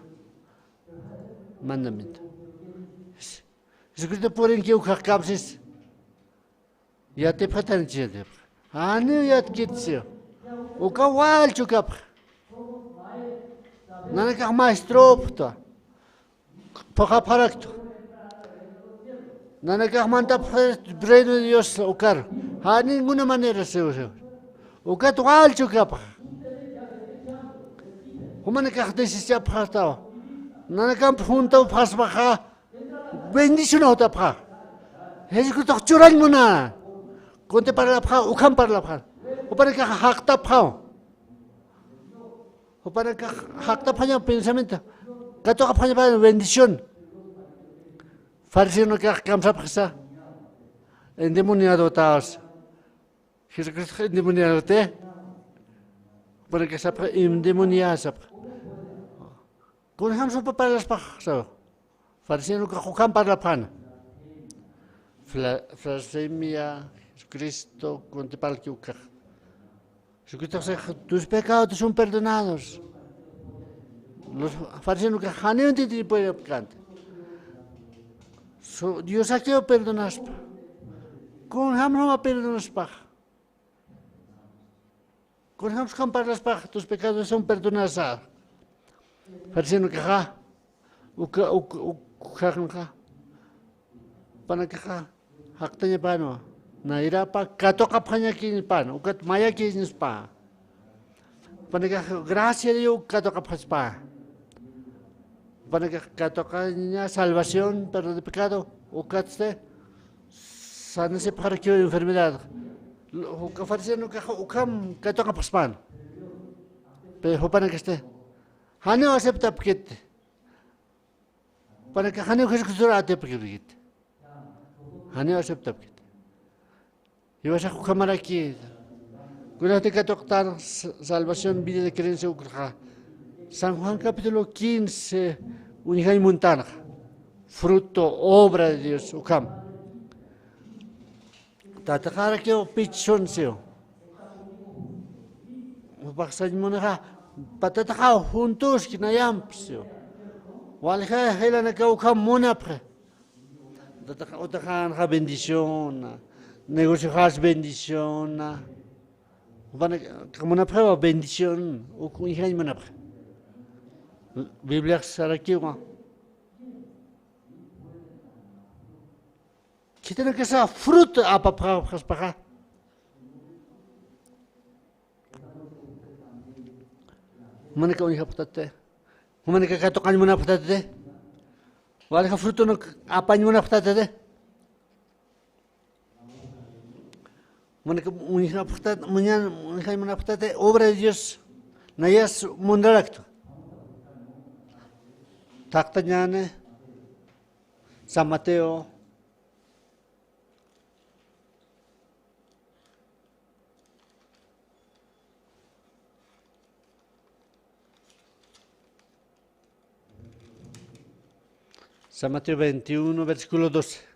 mandamento. Jesucristo por en que o camsas ya te patan chat. Anu ya kitse. O kawal chukap. Nana ka maestro puta. Poca parakto. Nana ka manta breino de Dios o car. Ha ninguna manera se usa. O ka tual chukap. Humana ka desisia prata. Nana ka punta pas baja. Bendición ota pa. Jesucristo churan muna. Conte para la pa, ukam para la pa. O para que hakta pa. O para que hakta pa pensamiento. Kato ka pa bendición. Fariseo no que camsa presa. Endemoniado taos. Jesucristo endemoniado te. Para que sapra endemoniado sapra. Con hamso para las pajas. Fariseo no que jukam para la pana. Blasfemia, Jesucristo, conte para el que uka. Jesucristo dice, tus pecados son perdonados. Los fariseos no que haneo te tipo de pecante. Dios ha querido perdonar. Con ham no va a perdonar paja. Con ham campar las pajas, tus pecados son perdonados. Fariseo no que ha, uka, para que ha. Haktanya pano, na irapa katoka panya kini pano, ukat maya kini spa. Panega gracia de Dios katoka paspa. Panega katoka niya salvación perdón de pecado, ukat se sanase para que enfermedad. Uka fariseo no kaha ukam katoka paspan. Pero panega este, haneo acepta pekete. Panega haneo Jesucristo ate pekete. Haneo acepta. Y vas a jugar aquí. Cuídate que tocar salvación, vida de creencia. San Juan capítulo 15, unidad y montana. Fruto, obra de Dios. Ukam. Tatakara que o pichón seo. Baksan monaja. Patataka juntos que nayam seo. Walha hela na ka ukam monapre. Otra bendición, negociar bendición, como una prueba bendición, o con hija y una prueba. Biblia será aquí, ¿qué tiene que ser fruto a papá para mana ka hija patate, mana ka tocan una patate. Wala ka fruto no apa nyo na patate de. Muna patate, muna patate, obra de Dios. Nayas mundarakto. Takta nyane, San Mateo. San Mateo 21, versículo 12.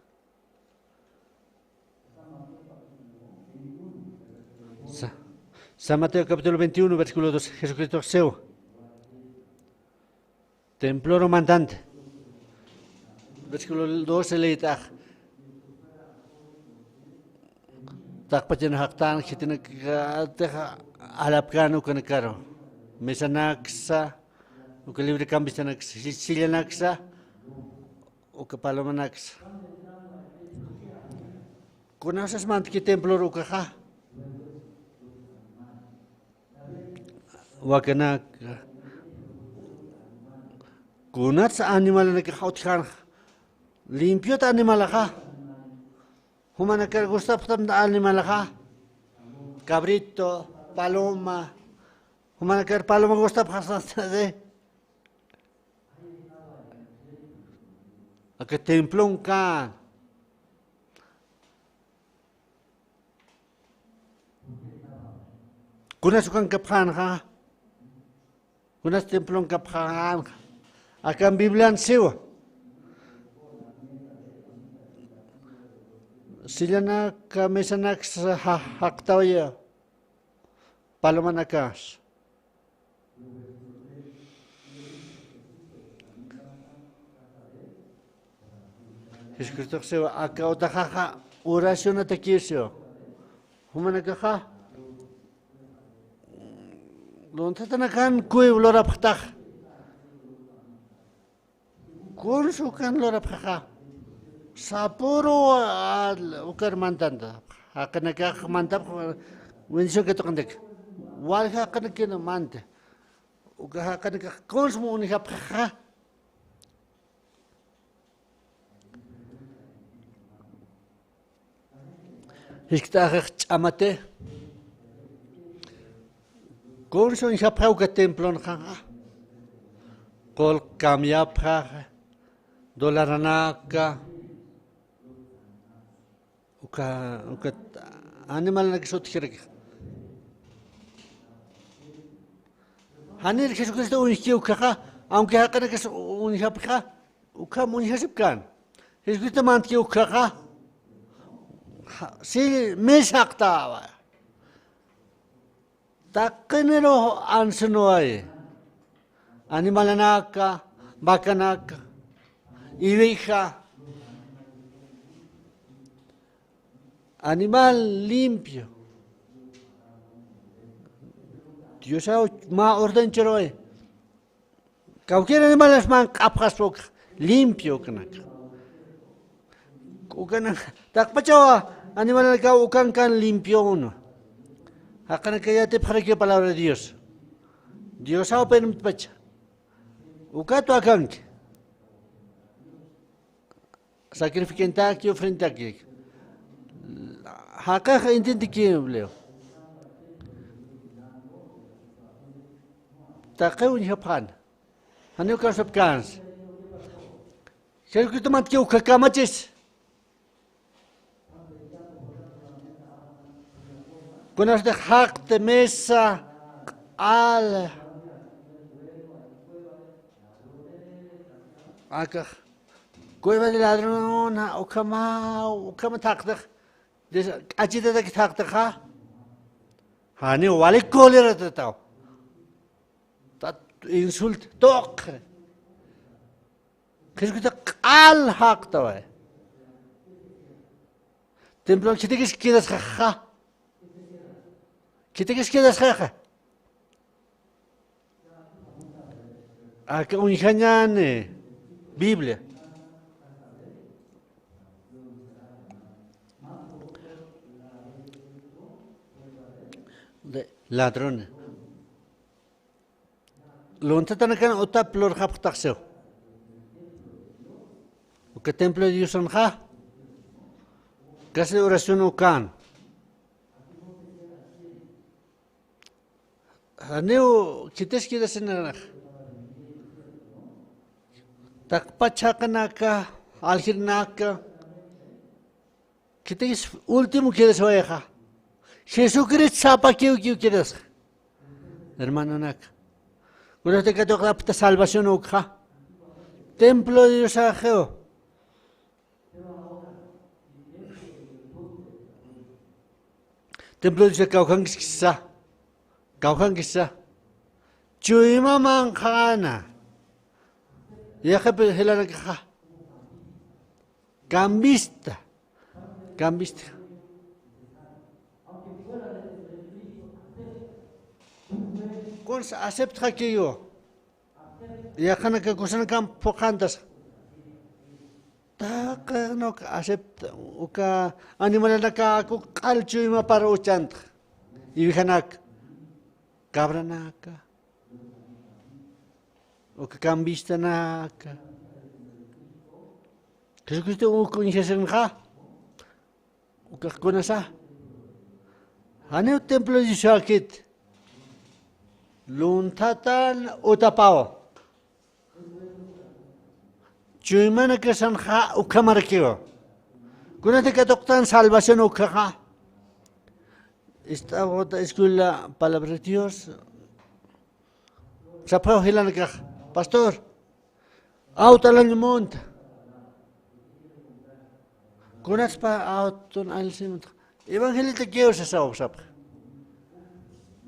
San Mateo capítulo 21, versículo 12. Jesucristo seu. Te imploro mandante. Versículo 12 leí tak. Tak pachen haktan kitina ka alapkan ukanakaro. Mesanaksa ukalibre kambisanaksa. Silanaksa. O que palomanax. Conoces mant que templo rucaja. wakanaka kunats animal na kautkan limpio ta animal ka humana ka gusta patam da animal ka cabrito paloma humana ka paloma gusta pasar de aka templong ka kunas kan kaphan ka kunas templong kaphan ka akan biblian siwa sila na kamisanak sa haktawya palomanakas Jesucristo siwa aka utakaka orasyon na takisyo humanagaka lontataнаkan kuy lora ptak kun sukan lora paka sapuro ukar mantanda akan nagak mantap winsyo keto kandak wal akan kena mante uga akan kun semua ni paka Hisktaach amate Gorson hapau ka templon kanga kol kamyap ka dolaranaka uka animal na kisot kirek Hanir Jesucristo unhiu ka aunque hakana kes unhap ka uka munhasip kan Jesucristo mantkiu ka si mesakta Takenero ansunoy animalanaka bakanaka ibija animal limpio Dios ma orden cheroy cualquier animal es man kapkasok limpio kanak ukan takpachawa animal ka ukan kan limpio uno Akan kaya te para que palabra de Dios. Dios ha open pacha. Ukato akan. Sacrifiquen aquí frente aquí. Haka intente que leo. Takau ni hapan. Hanu ka sabkans. Kaya ko tamat ke ukakamatis. Kunas de hak de mesa al aka cueva de ladrona ukama takdak ajita de takdak ha hani wale kolera tatao tat insult tok kiskuta al hak tawa templo chitikis kidas ha Kita quedas jaja. Acá unjanyane Biblia. De ladrón. Lontatan kan otap lor haptaxo. O que templo de Dios son ja. Casa de oración o can. Aneu kites kidas na takpachakanaka alhirnaka kites último kidas oeja Jesucristo sapa kiu kidas hermano nak cuando te quedó la salvación oja templo de Dios ajeo templo de Dios kaukan kisa Kaukan kisa, cuy mama kana, ya que pelajela kaha, cambista, Con acepta que yo, ya que cosa no can pocantas, ta que no acepta, o que animal na ka cuy ma para uchant, y vihanak. Cabranaka, uka cambistanaka. Jesucristo uka injesenja, uka kunasa. Haneu templo di Shakit, luntatan utapao. Chuimana que sanja uka marqueo. Kunate que doctan salvación uka. Esta otra escuela palabra de Dios. Sapao hilan que pastor. Auto la monta. Kunats pa auto al cimento. Evangelio te quiero se sap.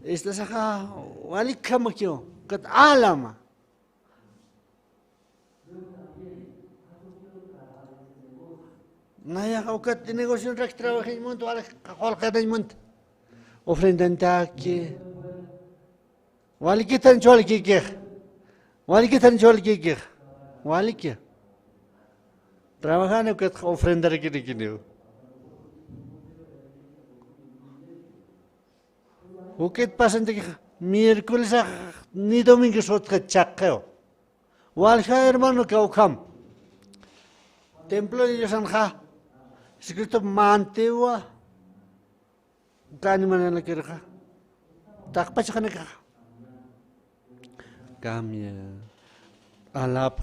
Esta saja wali kama kyo kat alama. Naya kaukat negocio rak trabajo en mundo wala kakol kada en mundo. Ofrendanta que wali kitan chol kike. Wali kitan chol kike. Wali ke. Trabajando kat ofrendar que ¿O qué pasa entre miércoles ni domingo sotka chakeo? Walja hermano que okam. Templo de Dios anja. Escrito mantewa. Kani manana kerja. Takpa chakane ka. Cambia. Alap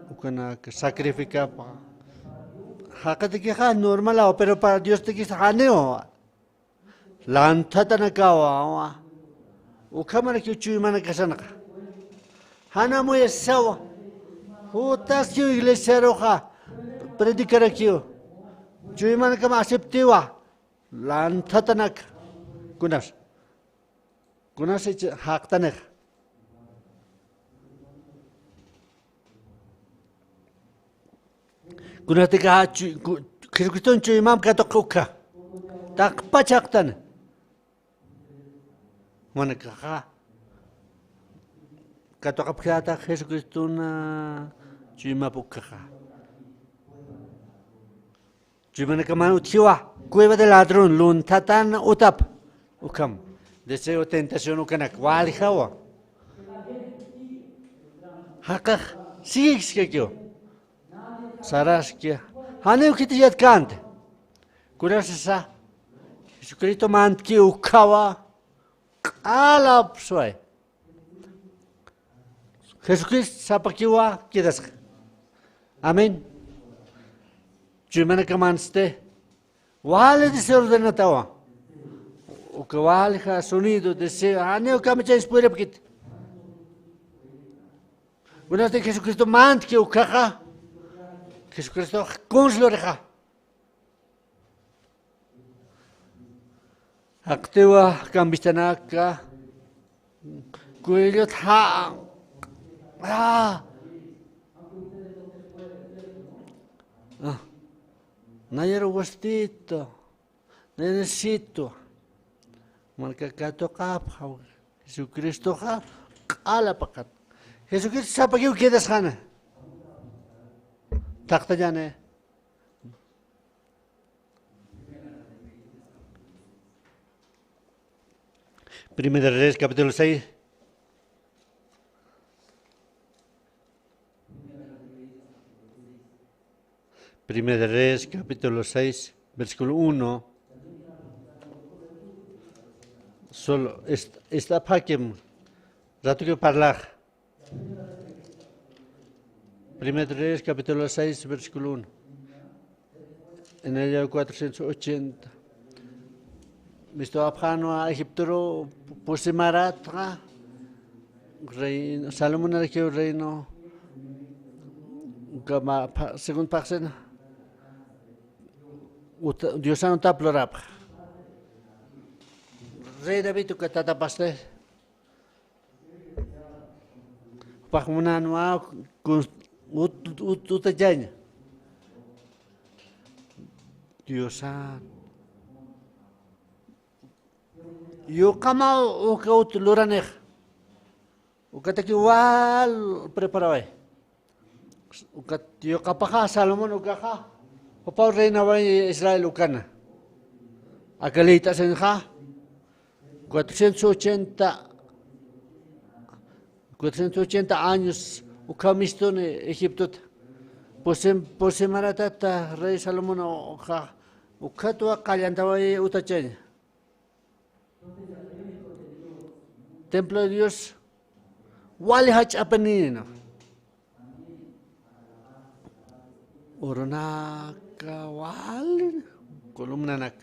ukana sacrifica pa. Hakate que normal pero para Dios te quisa haneo. Lantata nakawa ukamana kiuchui mana kasanaka hana mo yasawa hutas kiu iglesia roja predicar kiu chui mana kama aceptiwa lantata nak kunas haktanek kunatika Jesucristo chui mam katokuka takpachaktan Manakaha Katokapkata Jesucristo na Chimapukaha Chimanakaman Utiwa Cueva de ladrón Luntatan Utap Ukam Deseo tentación ukanak Walhawa Hakah Six kekyo Saraskia Haneu kitiyat kant Kurasasa Jesucristo mantki ukawa Alap soy. Jesucristo sapakiwa kidas. Amén. Chumana kamanste. Wale desordenatawa. O que wale ha sonido deseo. Aneo kamacha inspira pkit. Buenas de Jesucristo mant que ukaha. Jesucristo consloreja. Aktewa kambistanaka kuelot ha nayero gustito necesito marca kato kapha Jesucristo ha ala pakat Jesucristo sapa que quedas hana takta jane Primera de Reyes, capítulo 6. Primera de Reyes, capítulo 6, versículo 1. Solo está paquem. Rato que hablar. Primera de Reyes, capítulo 6, versículo 1. En el año 480. Visto Abjano a Egipto, puse Maratra, reino, Salomón era que reino, según Paxen, Dios no está plorap. Rey David, que está tapaste, Pajmunanua, Utajaña, Dios santo. Yo kama o que outro loraner. O que te igual preparado. O que yo capaja Salomón o caja. O pau reina va Israel o cana. Aquelita senja 480 480 años, ukamistone Egipto. Por semana tata rey Salomón ukatua callantawa utacheña. Templo de Dios, wali hach apenino. Oronaka wali, columna nak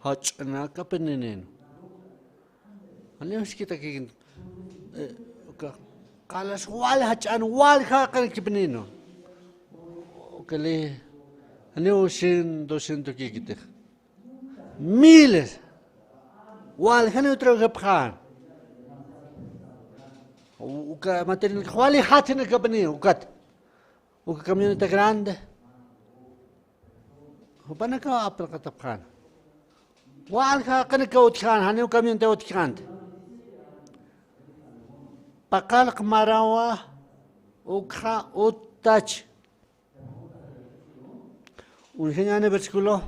hach naka penino. Aneos kita kikin, kalas wali hach an wali hakan kipenino. Okale, aneo 200 kikite. Miles, wali haneo traga uka material wali hatina kapani ukat uka camioneta grande hubana ka apel katapkan wal ka kana ka utkan hani camioneta utkan pakal kmarawa ukha utach unhengane versículo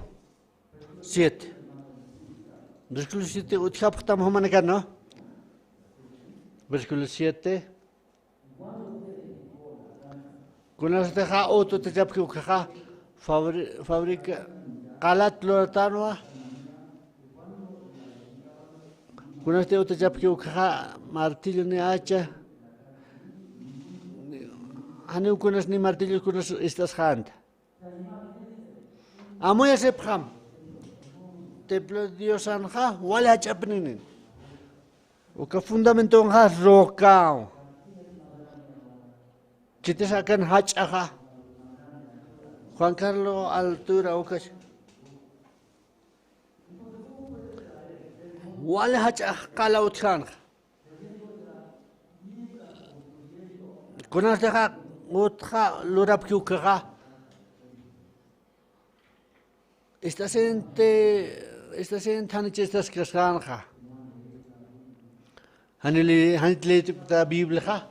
7 versículo 7 utha paktam homana no. Versículo 7. Kunas deja auto te jap ki ukha fabrica qalat lotanwa. Kunas te auto jap ki ukha martillo ni hacha. Hani kunas ni martillo kunas estas hand. Amoya se pham. Templo Dios anja wala chapninin. Uka fundamento nga rokao. Kita akan hachaha. Juan Carlos Altura ukas. Wala hachah kala utkan. Kunas deha utha lurap ki ukha. Esta gente estas kasanja. Hanili ta Biblia.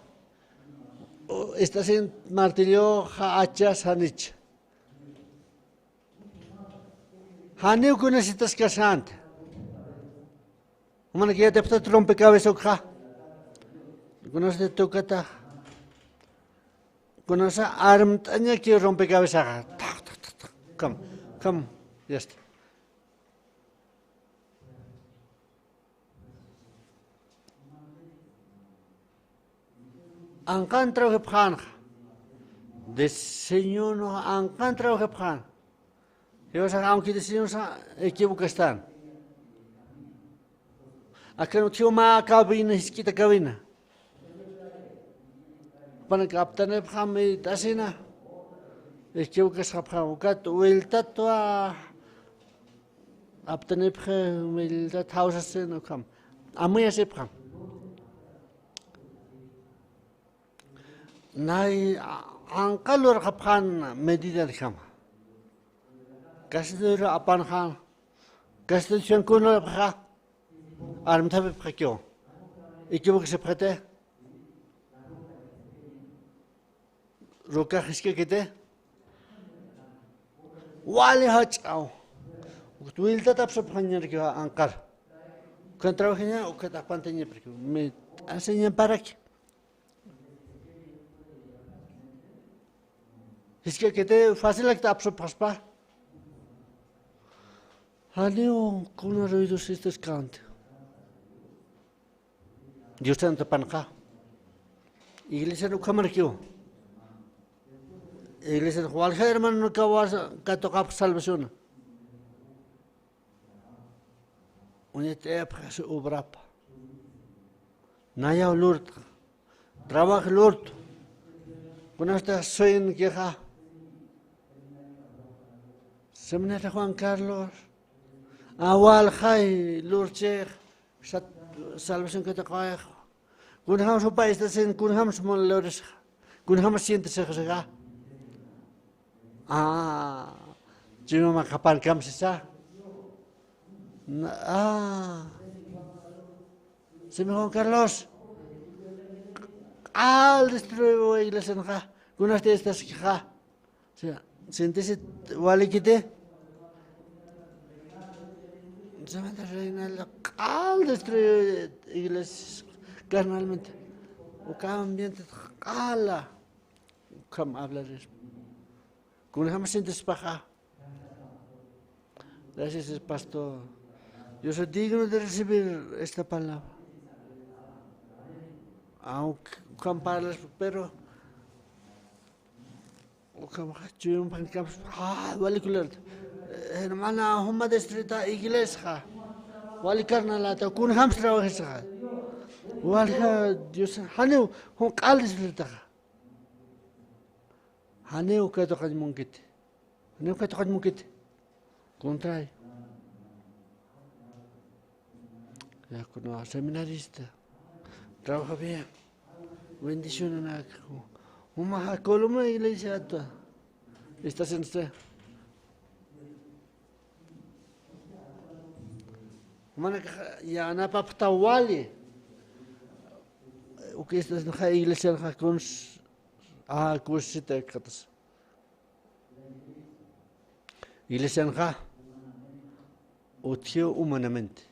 Estás en martillo hachas hanich. Haneu con estas casant. Humana que te pta rompecabezas okha. Con este tocata. Con esa armtaña que rompecabezas. Come. Ya está. Angkan trabajo phan, diseño no angkan trabajo phan. Yo sa aunque diseño sa equivocación. Akan utio ma cabina hiskita cabina. Para captain phan me tasina. Equivocación phan ukat uelta toa. Aptane phan uelta house se no kam. Amuya se phan. Nai angkalur kaphan medida dikam. Kasdur apan khan. Kasdur shankuna bkha. Arm thabe bkhakyo. Ikibuk se phate. Roka khiske kete. Wali hachao. Utwilta tap sab khanyar ki ankar. Kan trabajanya ukat apantanya perkyo. Me asenya parak. इसके कहते फैसिल लगता आप सब फंसपा हानियों कौन रोई तो सिस्टर्स कांट जिसने तो पनका इग्लेसिया नु खमर क्यों इग्लेसिया ख्वाल खैर मन नु का तो काप salvación उन्हें ते अपने उबराप नया लूट trabajo लूट कुछ तो सोइन क्या Seminata Juan Carlos, awal khai lurchek, salvación que te cae. Kunham su país te sen kunham su molores, kunham siente se jaga. Cuma mak kapan kam sisa. Seminata Juan Carlos, al destruido iglesia nga, kunas te estas nga. Sientes wali kite. Samantha reina local destruye iglesias carnalmente. uka ambiente qala, ukam hablar eso. Con jamás sientes paja. Gracias, pastor. Yo soy digno de recibir esta palabra. Aunque parlas, pero hermana, homa distrita iglesia. Wali carnalata, kun hamstra wahisa. Wali Dios, haneu hon qalis distrita. Haneu kato qad mungkit. Haneu kato qad mungkit. Contrario. Ya con seminarista. Trabaja bien. Bendición a una columna iglesia. ¿Estás en usted? Mana ya na papta wali. O que estás na iglesia con cosita katas. Iglesia na otio humanamente.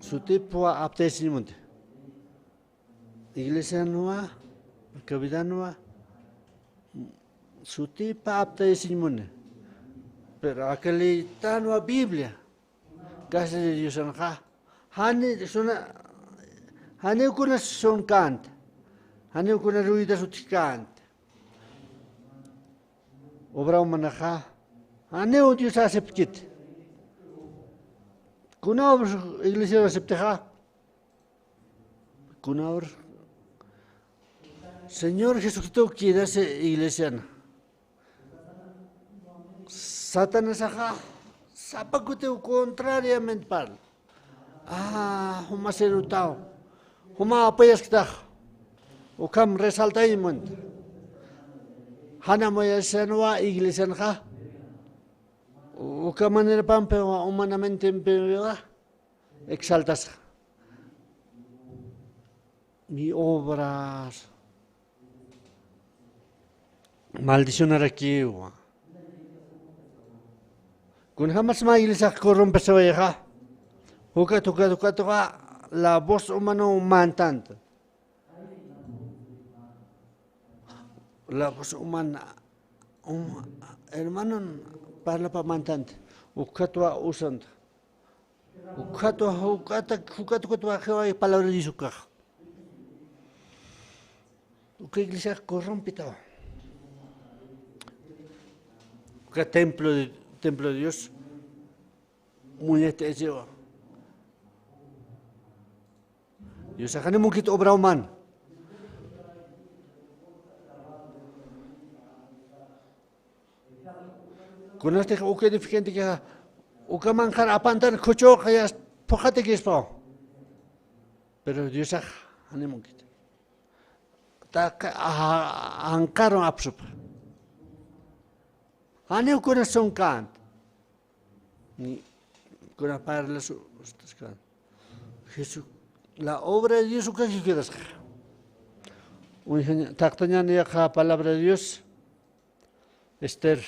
Su tipo aptesimonte. Iglesia nueva, cabida nueva, su tipo aptesimonte. Pero aquel está nueva Biblia. Gracias a Dios anja. Hane kuna son canta. Hane kuna ruida su canta. Obra humana. Hane un Dios aceptit. Kuna iglesia acepta. Kuna Señor Jesucristo quiere ser iglesia. Satanás ajá. Sapa que te contrariamente parla. Huma serutao. Huma apoyas que ta. O cam resalta y monta. Hana moya senua iglesia ajá. O que manera pampe humanamente empeora, exaltas mi obras. Maldicionar aquí. Con jamás más iglesia corrompe se vaya. Toca la voz humana mantante. La voz humana, hermano. Parla para mantante, ukatua usando, ukatua que palabra de su caja. Uka iglesia corrompida. Uka templo de Dios, muy etéreo. Dios akan mungkin obra humana. Con este que deficiente que uka manjar apantar cocho que ya pojate que es pao. Pero Dios animo que ta ankaro absup. Aneo con son cant. Ni con parla su can. Jesús la obra de Dios que quieras. Un tactañan ya la palabra de Dios. Esther.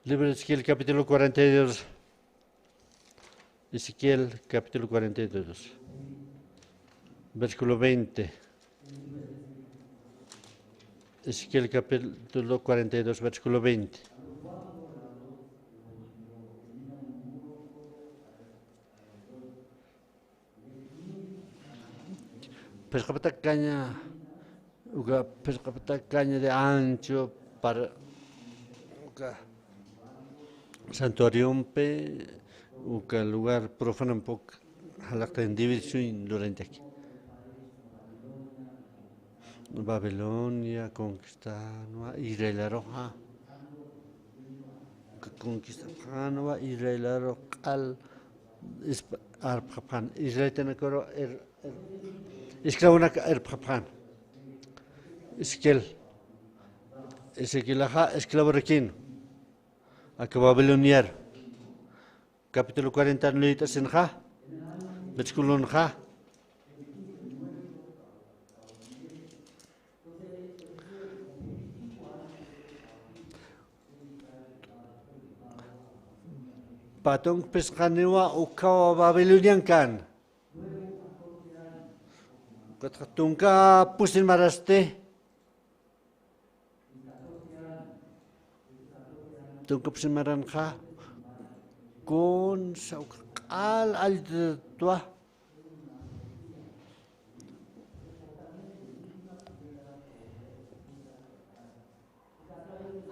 Libro de Ezequiel, capítulo 42. Ezequiel, capítulo 42. Versículo 20. Ezequiel, capítulo 42, versículo 20. Pescapata caña de ancho para santuarium uka lugar profano un poco halakta en división durante aquí. Babilonia conquistada, Israel roja, conquistada, Israel rocal, arpapan, Israel tiene coro esclavona arpapan, Ezequiel esclavo requino. Acá Babiloniar, capítulo 40, versículo 1. patong pescanewa ukawa Babilonian kan. Tunka pusin maraste. Tunka pusin maranka. Con al tua.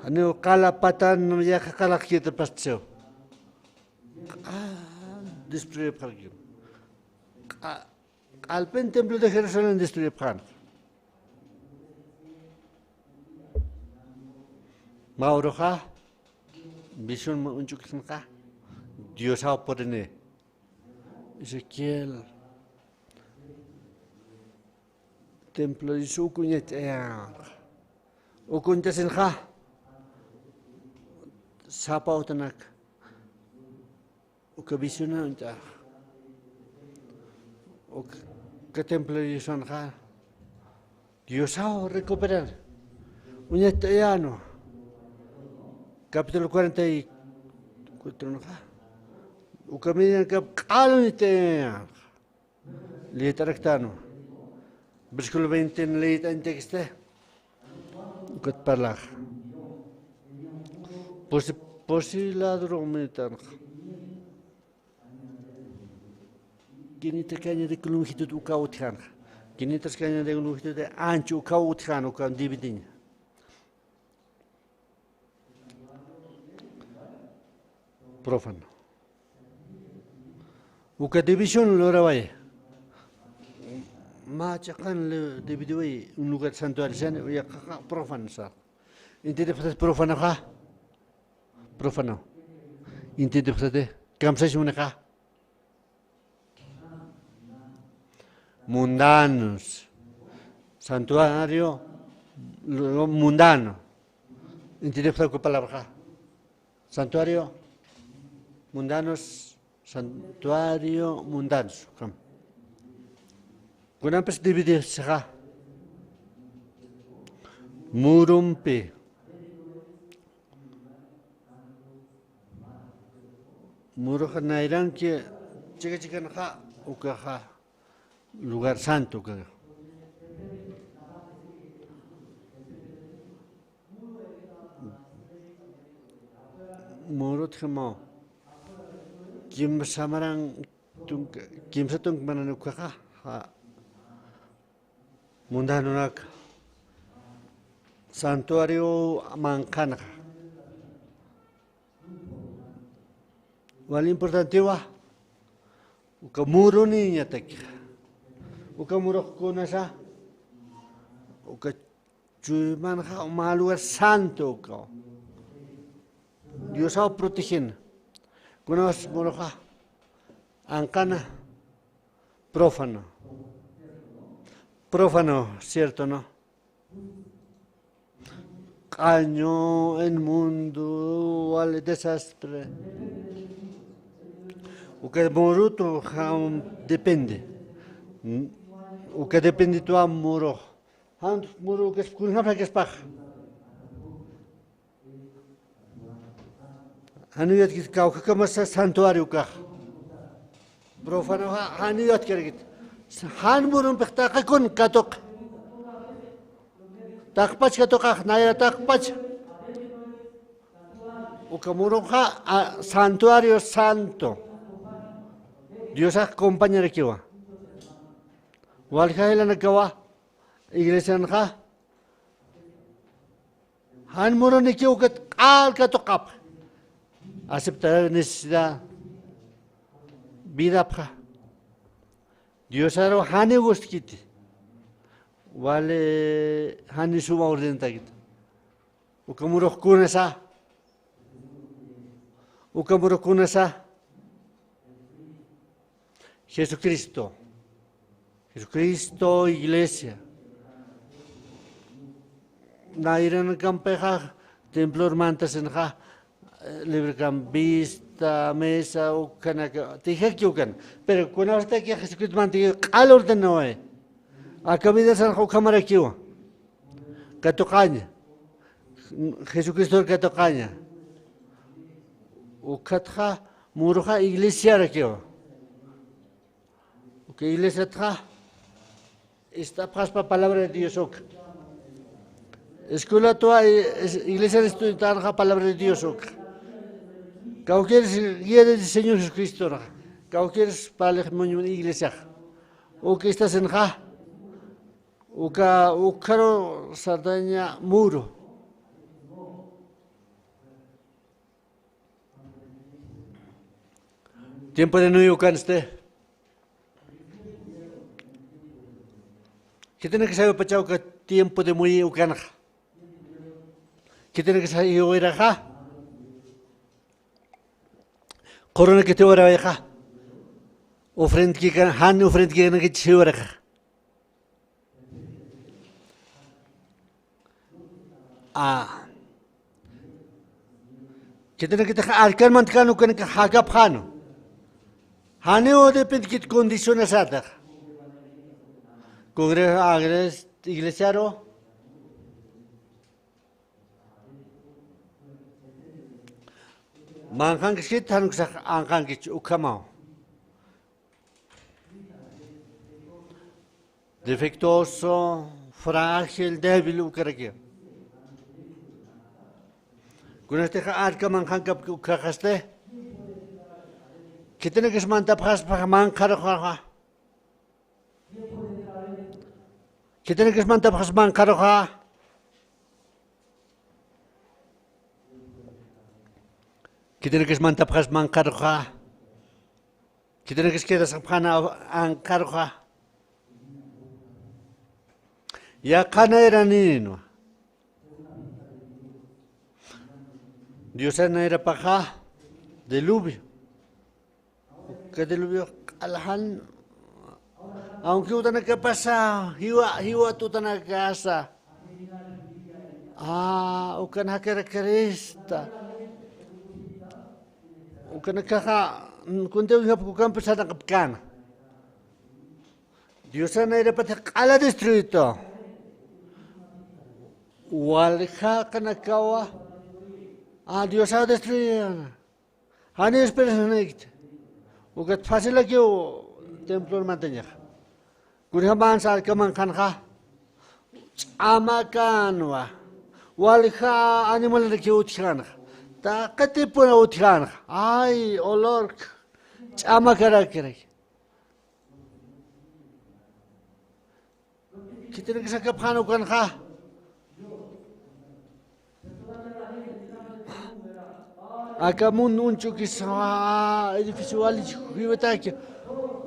Ano kalapatan ya kakalak kita pasyo. Destruye parque. Al pen templo de Jerusalén destruye pan. Mauroja, visión unchukisnka. Dios ha porene. Ezequiel. Templo de su cuñet. O kuntesenja. Sapa utanak. O que visiona unta. O que templo de sonja. Dios ha recuperar. Uñetano. Capítulo 44. O caminho que calmo tem. Letra rectano. Versículo 20 en letra en texto. Que parla. Posi ladrão militar. Quem te canha de colunhito do cautiano. Quem te canha de colunhito de ancho cautiano com dividinho. Profano. O que división lo rabaye. Machacan le dividió un lugar santuario y profano sa. Intente profano ha. Profano. Intente camsas una ha. Mundanos. Santuario mundano. Intente con palabra. Santuario mundanos. Santuario mundanos. Kuna pas dividir saka. Murumpi. Muro nairang que chica naka ukaha lugar santo ka. Muro tkhamo. Kim samarang kim satung mananukaha mundano nak santuario mancana. Wal importante wa ukamuro ni nyatek ukamuro kunasa ukachuman ha malugar santo ka Dios ha protegido. Kunas moroja ancana profano. Profano, cierto, ¿no? Caño el mundo al desastre. O que moruto depende. O que depende tu amor. Han moro que es kunha que es paja. Hanuyat kit kau kamasa santuario ka. Profano hanuyat kergit. Han murun pekta kakun katok. Takpach katok naya takpach. Ukamurun ha santuario santo. Dios acompaña rekiwa. Walhaila nakawa iglesia nka. Han murun nikiu kat al katokap. Aceptar necesidad, vida para Dios aro hani gustkiti, vale hani suma orden tagit. Ukamuro kunasa, Jesucristo, iglesia. Nairan campeja, templo mantas en ja. Librecambista, mesa, o canaca, te dije que ucan, pero cuando hasta aquí Jesucristo mantiene calor de noe, acabé de ser un cámara aquí, catocaña, Jesucristo catocaña, o catja, muruja iglesia rakio. Que iglesia tra está para palabra de Dios ok. Escuela toda iglesia de estudiar la palabra de Dios ok. Cualquier guía del Señor Jesucristo, cualquier para la iglesia. O que estás en ja. O caro sardaña muro. Tiempo de no yucan este. ¿Qué tiene que saber pachao que tiempo de muy yucan? ¿Qué tiene que saber yo ir acá? Corona que te ora acá. Ofrenda que can han ofrenda que te ora acá. ¿Qué tiene que dejar? Alcar mantcano que haga pano. Haneo depende de qué condiciones ada. Congreso agres iglesiaro. Mankan que shit han que ankan que ukamao. Defectuoso, frágil, débil ukarake. Con este arca mankan que ukaste. ¿Qué tiene que se mantener para mancar? ¿Qué tiene que se mantener para mancar? ¿Qué tiene que se mantener para mancar? ¿Qué tiene que se quedar para mancar? Ya cana era niño. Dios era paja diluvio. Que diluvio alhan. Aunque utan que pasa, hiwa tutan casa. Ukan hakera Krista. Ukan kaha kunte unya pukan pesada kapkan. Dios era para ala destruito. Walha kana kawa. Dios ha destruido. Hani esperanza. Ugat fácil que o templo mantenga. Kurhaman sal kaman khanha. Amakanwa. Walha animal que utkhana. Ta kate pura utkhana. Ay olor. Amakara kare. ¿Qué tiene que sacar pano khanha? Acá un que sa edificio wali hiwataki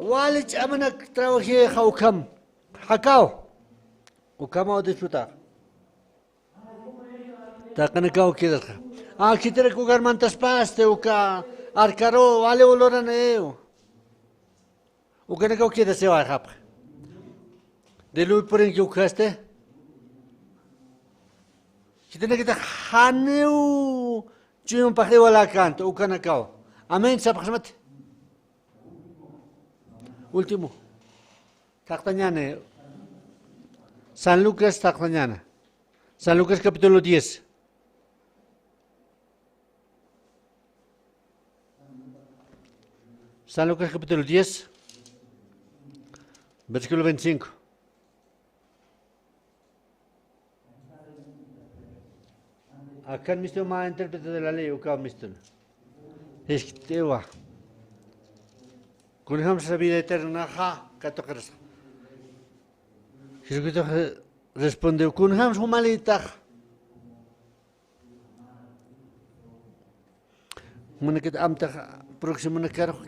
wali amana trabajé haukam hakao ukama disfrutar ta kana kao kida kitere kugar mantas paste uka arcaro wale oloran eu ukana kao kida se va hap de lu poren que ukaste kitene kita haneu Chuyum pahe wala canto, ukanakao. Amén, sapasmat. Último. Tactañane. San Lucas Tactañana. San Lucas capítulo 10. San Lucas capítulo 10. Versículo 25. Acá el mister más intérprete de la ley, acá el mister. Es que te va. Con esa vida eterna, ¿qué tocarás? Jesucristo respondió, con esa humanidad. Mana que amta próximo na caro.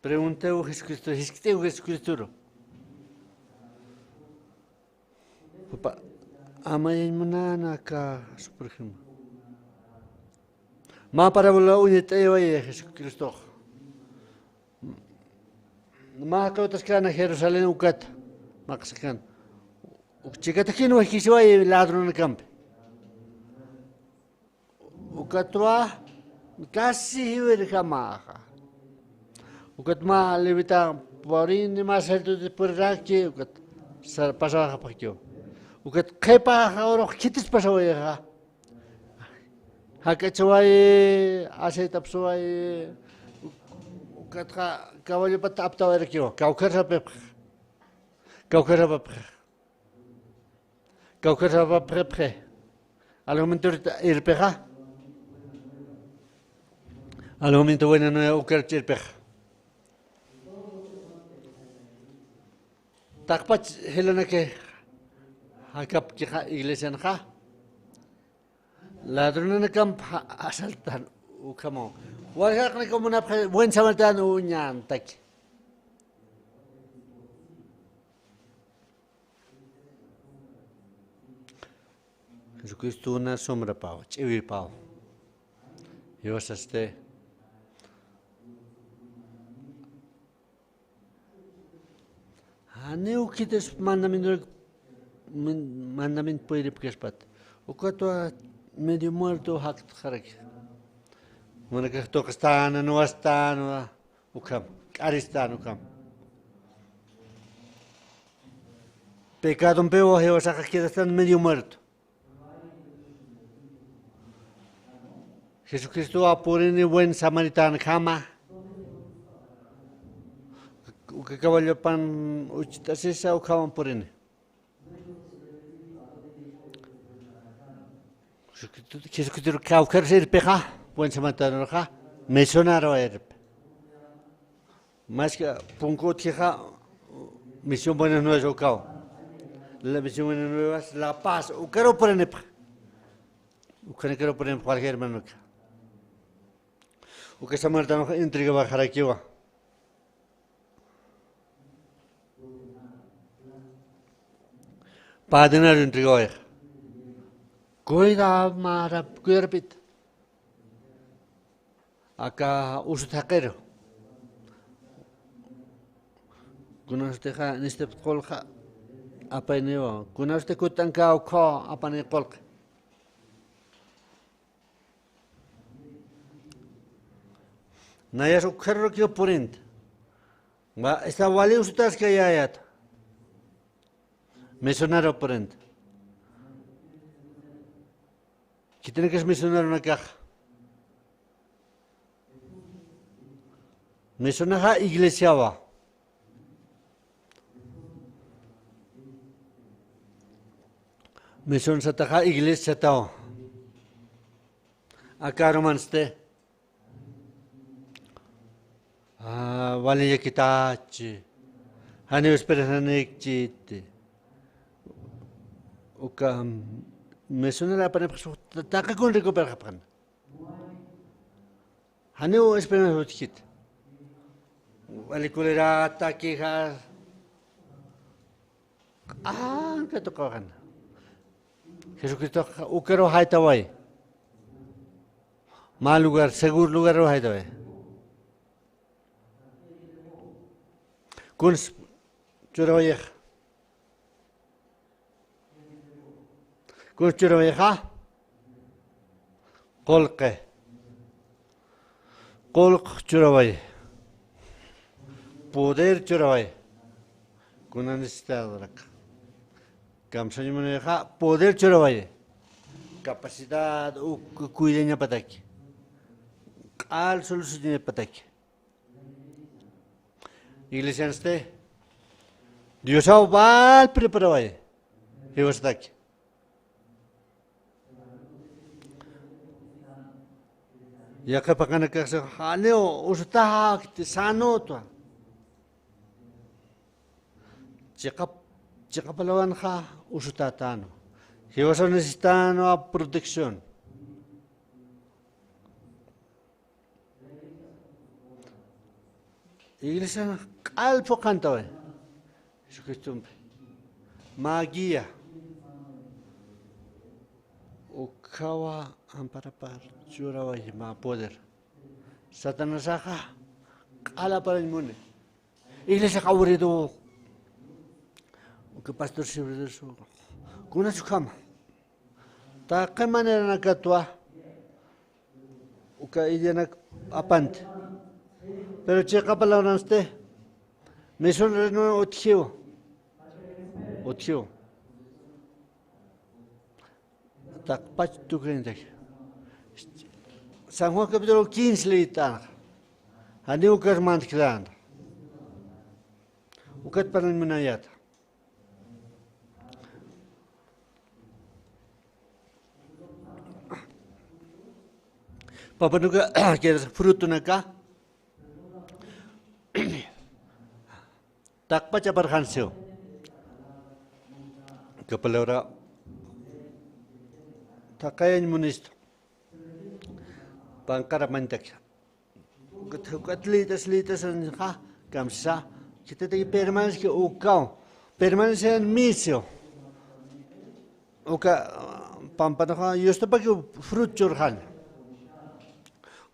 Preguntó Jesucristo. Papá. Amay manana ka superhim. Ma para vola unit ay Jesucristo. Ma ka utas kana Jerusalén ukat. Maksakan. Ukchikata kino kisway ladron na camp. Ukatwa casi hiwer kamaha. Ukatma levita porin más alto de por aquí ukat pasaba pakyo. Ukat kepa ahora quites pasó ya. Hakachaway aceitapsuay ukatra caballo pata aptawerkio kaukarapep kaukarapep al momento irpeja al momento bueno no ukarchirpeja takpach helana que hakap kija iglesia nja ladrones camp asaltan ukamo warga como una buen samaritano uñan tak Jesucristo una sombra pao chivi pao yo este aneu kites mandamiento puede prespat ukato medio muerto hakt kharak mana que tokastan no astan ukam aristan ukam pecado peo he vas a que están medio muerto Jesucristo apurene buen samaritano kama que caballo pan uchtasisa ukam apurene Jesucristo kaukar ser peja buen samaritano ja me sonaron más que punco tija misión buenas nuevas ukao la misión buenas nuevas la paz ukaro porene ukaro porene cualquier hermano uke samaritano intriga bajar aquí va padena intriga va Cuida mara cuerpit. Acá uso taquero. Kuna usted ha niste kolja apaneo. Kuna usted kutan ka apane kolja. Naya su kerro kyo purint. Va esta vale usted que ya yat. Me sonaron purint. Que tiene que mencionar una caja. Mencionar iglesia va. Mencionar iglesia tao. Acá romanste. Vale ya quitache. Hani esperanza chite. Uka me suena la pana taka con recuperar pan. Haneu esperanza utkit. Vale kulera takiha. Que tocaban. Jesucristo ukero haitawai. Mal lugar, seguro lugar haitawai. Kuns churawayah. Kuns churawayah. Kolke. Kolk churaway. Poder churaway. Kuna necesitado la Kamsanimanaha, poder churaway. Capacidad cuideña pataki. Al solución pataki. Iglesia este. Dios va al preparaway. ¿Qué vas a aquí? Ya que para que se haneo usted que sano tu. Chica palawan ha usted tano. ¿Qué vas a necesitar una protección? Iglesia alpo canta Jesucristo magia ukawa amparapar churaway ma poder Satanás ala para el mundo Iglesia aburrido que pastor siempre de su kuna su cama ta qué manera na catua uka idena apante pero chica palabra usted me son no otio tak pach tu crente San Juan capítulo 15 lita. Ani ukar mantkran. Ukat panan munayat. Papanuka que fruto naka. Takpa chapar hansio. Que palabra takayan munisto. Pangkara mantak. Litas en ha kamsa. Kita tegi permanece que o cão permanece en misio. Uka pampanaha yo estoy para que fruto chorhan.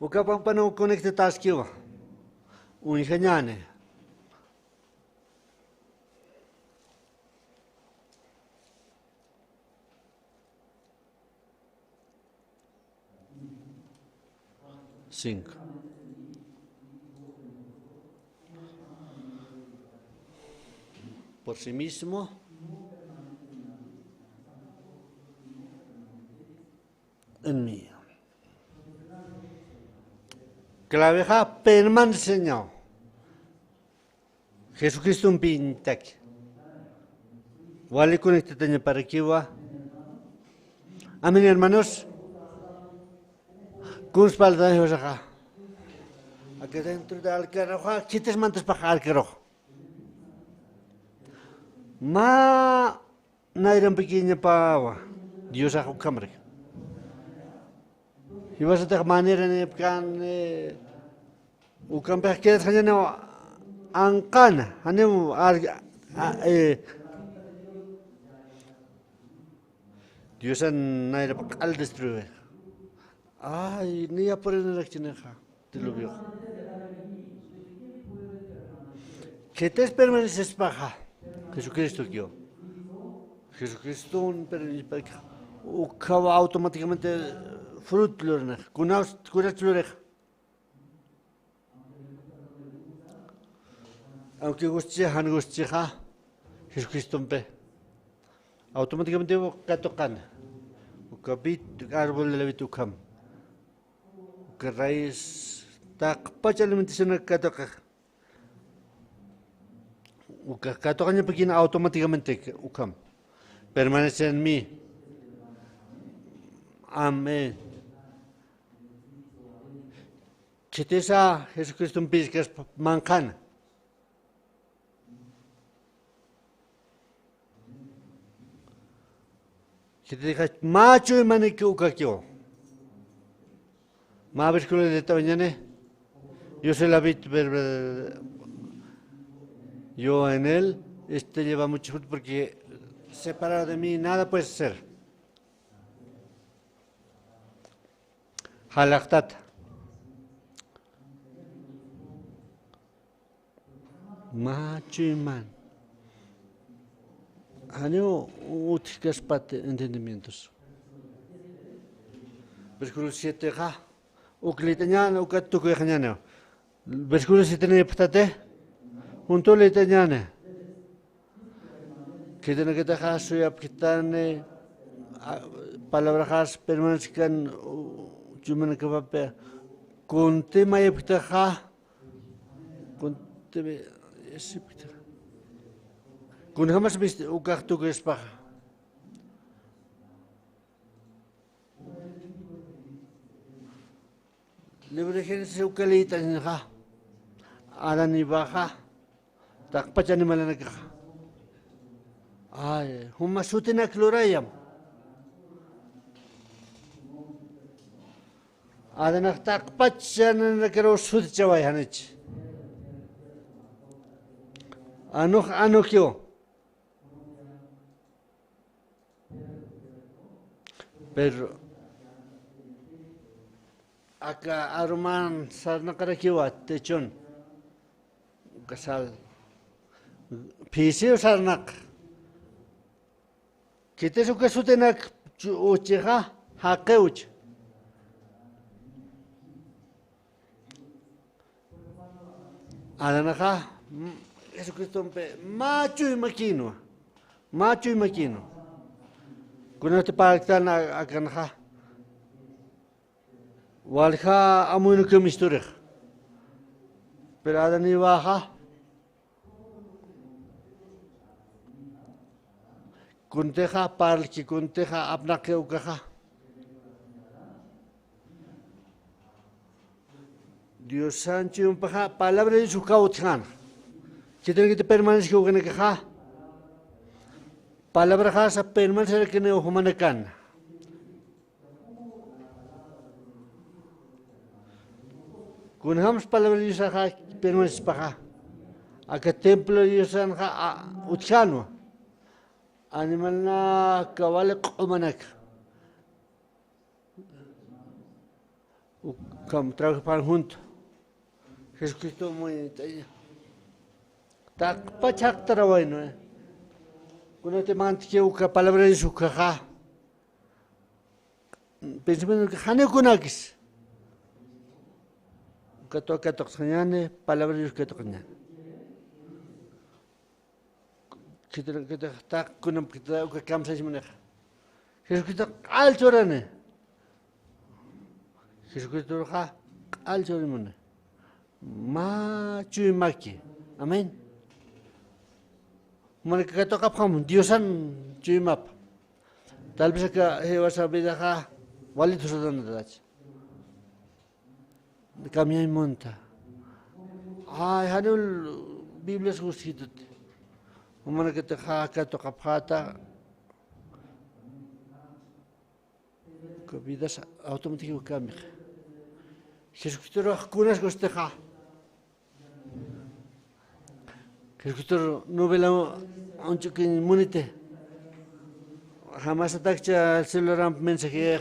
Uka pampano conecte taskiwa. Un ingeniane. Cinco. Por sí mismo, en mí. Que la abeja permanece. Jesucristo un pintac. Vale conectate para aquí va. Amén, hermanos. Con espalda de acá. Aquí dentro de Alcaroja, quites mantas para Alcaroja. Ma nairam pequeña pava. Dios ha cámara. Y vas a tener manera de que o campo que es haciendo ancana, hanemu Dios naira al destruir. Ay, ni a por el eleccioneja, te lo vio. ¿Qué te permaneces paja? Jesucristo yo. Jesucristo un permanecer o cava automáticamente fruto lorna, curas loreja. Aunque gusteja, Jesucristo pe. Automáticamente catocan. O capit árbol de la vitucam. Que raíz takpa alimentación catoca. O que catocan pequeña automáticamente ucam. Permanece en mí. Amén. Chitesa Jesucristo un pis que es mancan. Que te diga macho y manique ucaquio. Ma ves que lo de esta mañana. Yo se la vi ver. Yo en él. Lleva mucho fruto porque separado de mí nada puede ser. Halaktat. Macho y man. Año úticas entendimientos. Versículo 7 ga. Uclitañana, ucatuco yañana. Versículo 7 ne patate. Junto litañana. Que tiene que dejar su apquitane. Palabras permanezcan. Chumana que va a con tema y pitaja. Con tema. Kun jamás viste o cartu que es paja. Libro de Génesis ucalita en ja. Aran y baja. Tak pachani malanaka. Ay, humasutina clorayam. Adan tak pachan na kero sud chawai hanich. Ano kyo. Pero acá aruman sarna karakiwa techon kasal pisio sarnak kitesu kasutenak uchiha hakeuch adanaka Jesucristo pe macho y maquino. Cuando te pactan a canja, Walha amuno que misturek. Pero adani baja. Kunteja parki kunteja apnake ukaja. Dios Sancho un paja palabra de su cautjan. Que tiene que te permanezca con queja. Palabra jasa permanecer que ne humanakan. Kun hams palabra de su ja permanece paja. A que templo de San ja utchano. Animal na kawale kumanak. Kam trabajar junto. Jesucristo muy tak pachak taraway no. Kuno te mantique uka palabra de su caja. Pensamiento que jane kunakis. Kato xanyane palabra de su kato xanyane. Kita tak kunam kita uka kamsa simaneja. Jesucristo al chorane. Jesucristo ha al chorane. Ma chui maki. Amen. Mereka kata kapam Diosan chui map. Tal vez que hewa sabida ha wali tu sudan dadach. Kami ay monta. Ay hanul Biblia susidut. Mereka kata kata kapata. Kebidas automatik kami. Jesucristo kunas gosteja. Jesucristo novela ancho que inmunite. Jamás ataca el celular mensaje.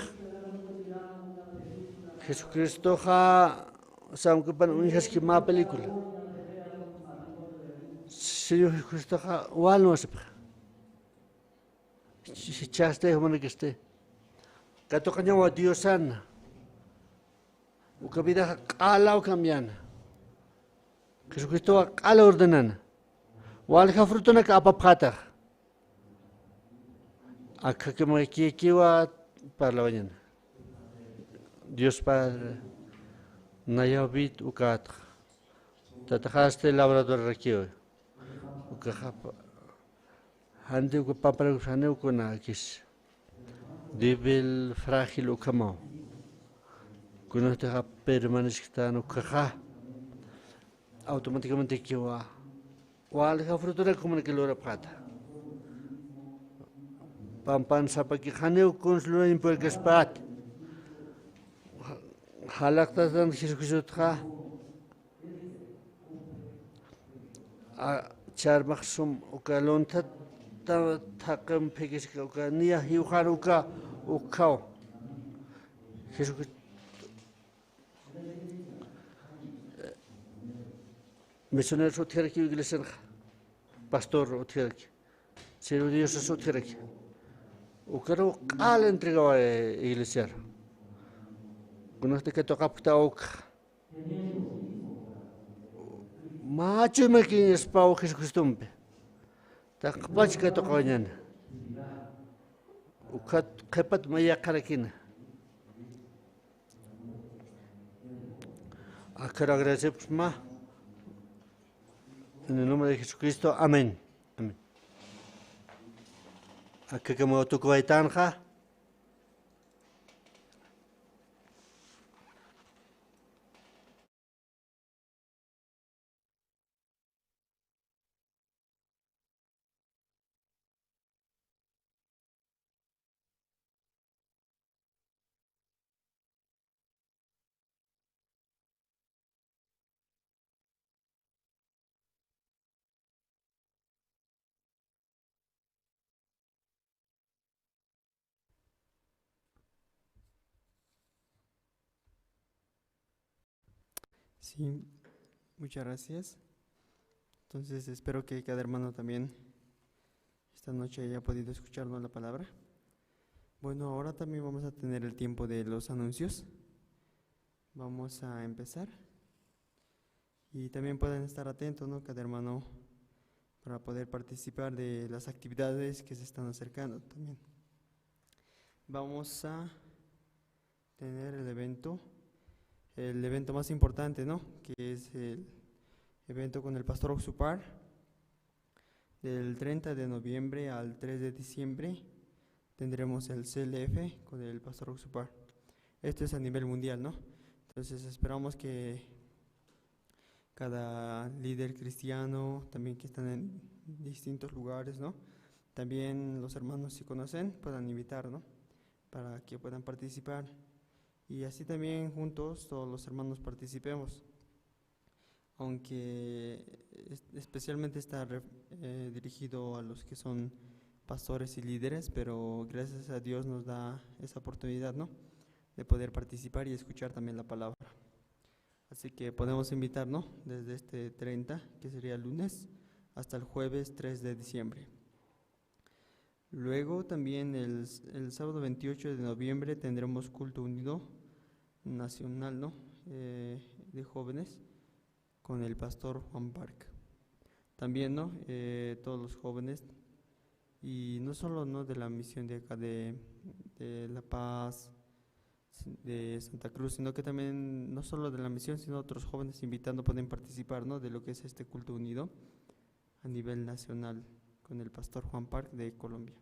Jesucristo ha sam que pan un que más película. Señor Jesucristo ha igual no se. Si chaste como que esté. Que toca a Dios sana. O que vida ala o cambiana. Jesucristo ala ordenana. Walha frutuna ka apapata. Acá que me kiwa para la mañana. Dios Padre, nayabit ukat. Tatajaste labrador rakio. Ukahapa. Hande uka papara usane ukona kis. Débil, frágil ukamao. Kuno te ha permanezcan ukaha. Automáticamente kiwa. Walha frutura como que lo repata. Pampan sapa que haneu consulo en por que spat. Halakta dan Jesucristo tra. A char maxum ukalonta ta takam pekes ka ukania hiuhan ukao. Jesucristo misionero soterki iglesia pastor soterki cero Dios soterki o creo al entregaba iglesia conoce que toca puta ok macho me que es pau Jesucristo ta pach que toca ñana o kapat maya karakina a quiero agradecer más. En el nombre de Jesucristo, amén. Amén. Aquí como tu coetanja. Sí, muchas gracias. Entonces espero que cada hermano también esta noche haya podido escucharnos la palabra. Bueno, ahora también vamos a tener el tiempo de los anuncios. Vamos a empezar. Y también pueden estar atentos, ¿no? Cada hermano para poder participar de las actividades que se están acercando también. Vamos a tener el evento el evento más importante, ¿no? Que es el evento con el pastor Oxupar, del 30 de noviembre al 3 de diciembre tendremos el CLF con el pastor Oxupar. Esto es a nivel mundial, ¿no? Entonces esperamos que cada líder cristiano, también que están en distintos lugares, ¿no? También los hermanos, si conocen, puedan invitar, ¿no? Para que puedan participar. Y así también juntos todos los hermanos participemos. Aunque especialmente está dirigido a los que son pastores y líderes, pero gracias a Dios nos da esa oportunidad, ¿no? De poder participar y escuchar también la palabra. Así que podemos invitar, ¿no? Desde este 30, que sería el lunes, hasta el jueves 3 de diciembre. Luego también el sábado 28 de noviembre tendremos culto unido nacional, ¿no? De jóvenes con el pastor Juan Park. También, ¿no? Todos los jóvenes, y no solo, ¿no? De la misión de acá de La Paz, de Santa Cruz, sino que también no solo de la misión, sino otros jóvenes invitando pueden participar, ¿no? De lo que es este culto unido a nivel nacional con el pastor Juan Park de Colombia.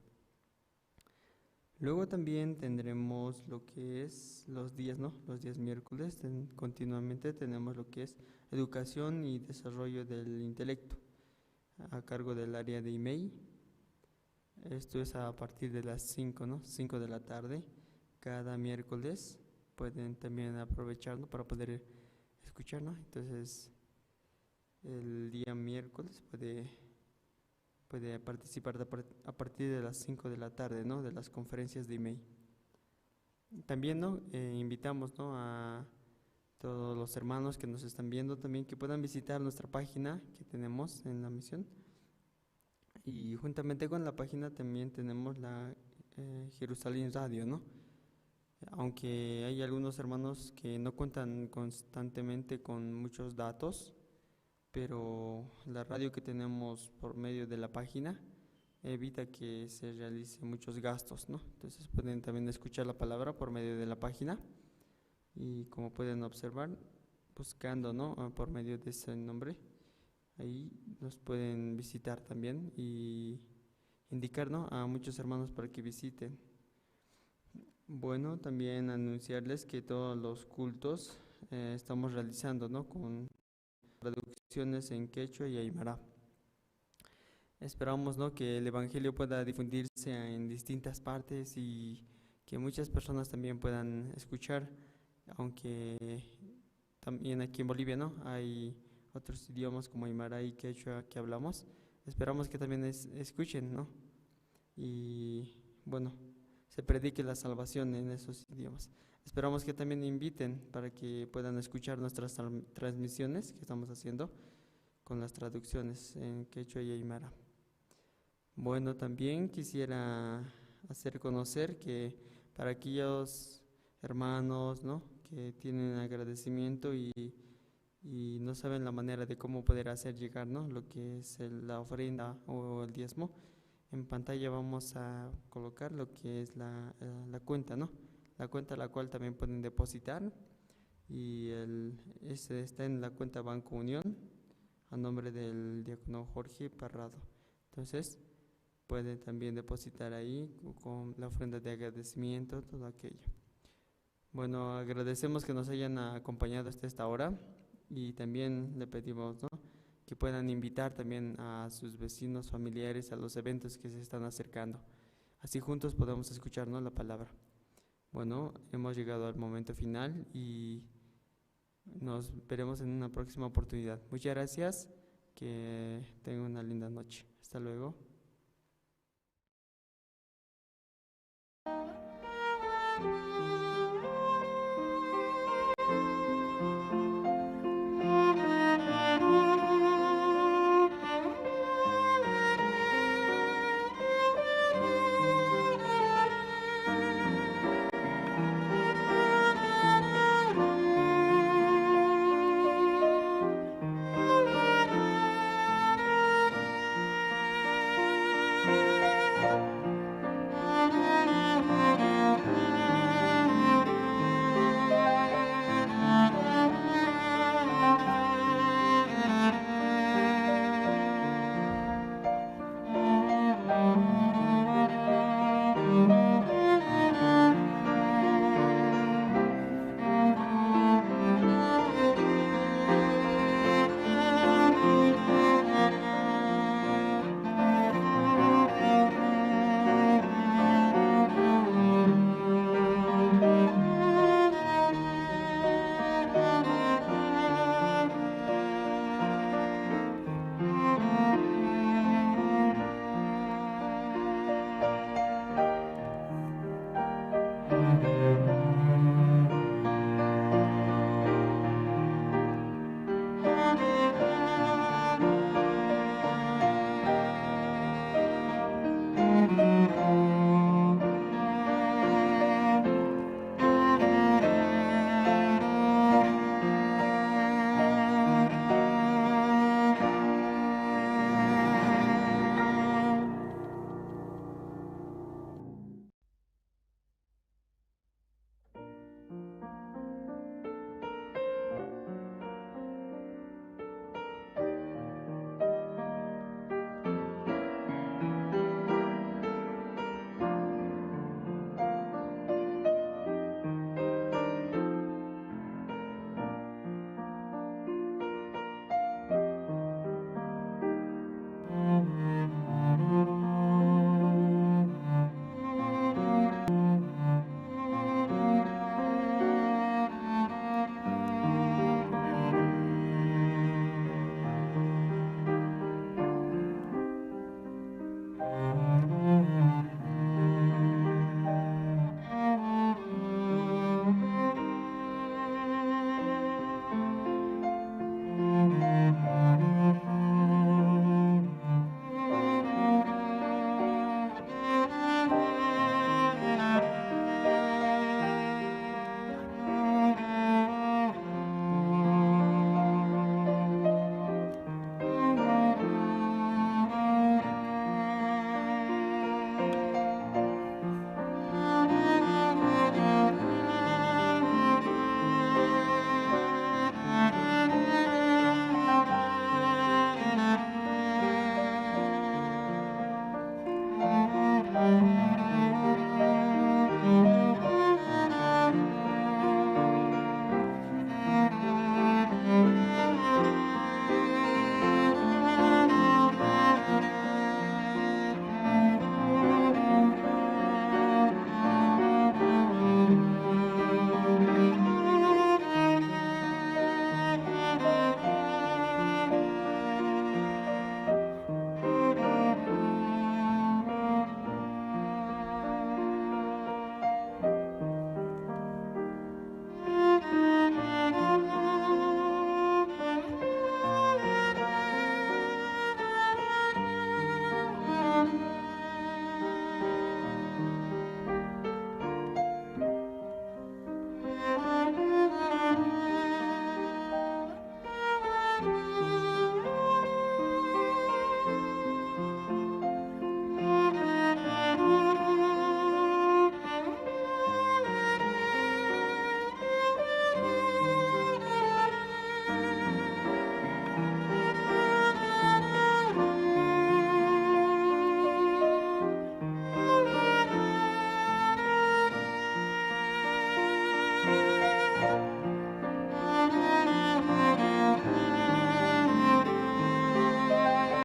Luego también tendremos lo que es los días, ¿no? Los días miércoles, continuamente tenemos lo que es educación y desarrollo del intelecto a cargo del área de IMEI. Esto es a partir de las 5, ¿no? 5 de la tarde, cada miércoles. Pueden también aprovecharlo para poder escuchar, ¿no? Entonces, el día miércoles puede participar a partir de las 5 de la tarde, ¿no? De las conferencias de IMEI. También, ¿no? Invitamos, ¿no? A todos los hermanos que nos están viendo también que puedan visitar nuestra página que tenemos en la misión. Y juntamente con la página también tenemos la Jerusalén Radio, ¿no? Aunque hay algunos hermanos que no cuentan constantemente con muchos datos, pero la radio que tenemos por medio de la página evita que se realicen muchos gastos, ¿no? Entonces pueden también escuchar la palabra por medio de la página y como pueden observar, buscando, ¿no? Por medio de ese nombre, ahí nos pueden visitar también y indicar, ¿no? A muchos hermanos para que visiten. Bueno, también anunciarles que todos los cultos estamos realizando, ¿no? Con traducciones en quechua y aymara. Esperamos, ¿no? Que el evangelio pueda difundirse en distintas partes y que muchas personas también puedan escuchar, aunque también aquí en Bolivia, ¿no? Hay otros idiomas como aymara y quechua que hablamos. Esperamos que también escuchen, ¿no? Y bueno, se predique la salvación en esos idiomas. Esperamos que también inviten para que puedan escuchar nuestras transmisiones que estamos haciendo con las traducciones en quechua y aymara. Bueno, también quisiera hacer conocer que para aquellos hermanos, ¿no? Que tienen agradecimiento y no saben la manera de cómo poder hacer llegar, ¿no? Lo que es la ofrenda o el diezmo, en pantalla vamos a colocar lo que es la cuenta, ¿no? La cuenta a la cual también pueden depositar y ese está en la cuenta Banco Unión a nombre del diácono Jorge Parrado. Entonces pueden también depositar ahí con la ofrenda de agradecimiento, todo aquello. Bueno, agradecemos que nos hayan acompañado hasta esta hora y también le pedimos, ¿no? Que puedan invitar también a sus vecinos, familiares a los eventos que se están acercando. Así juntos podemos escuchar, ¿no? La palabra. Bueno, hemos llegado al momento final y nos veremos en una próxima oportunidad. Muchas gracias, que tengan una linda noche. Hasta luego.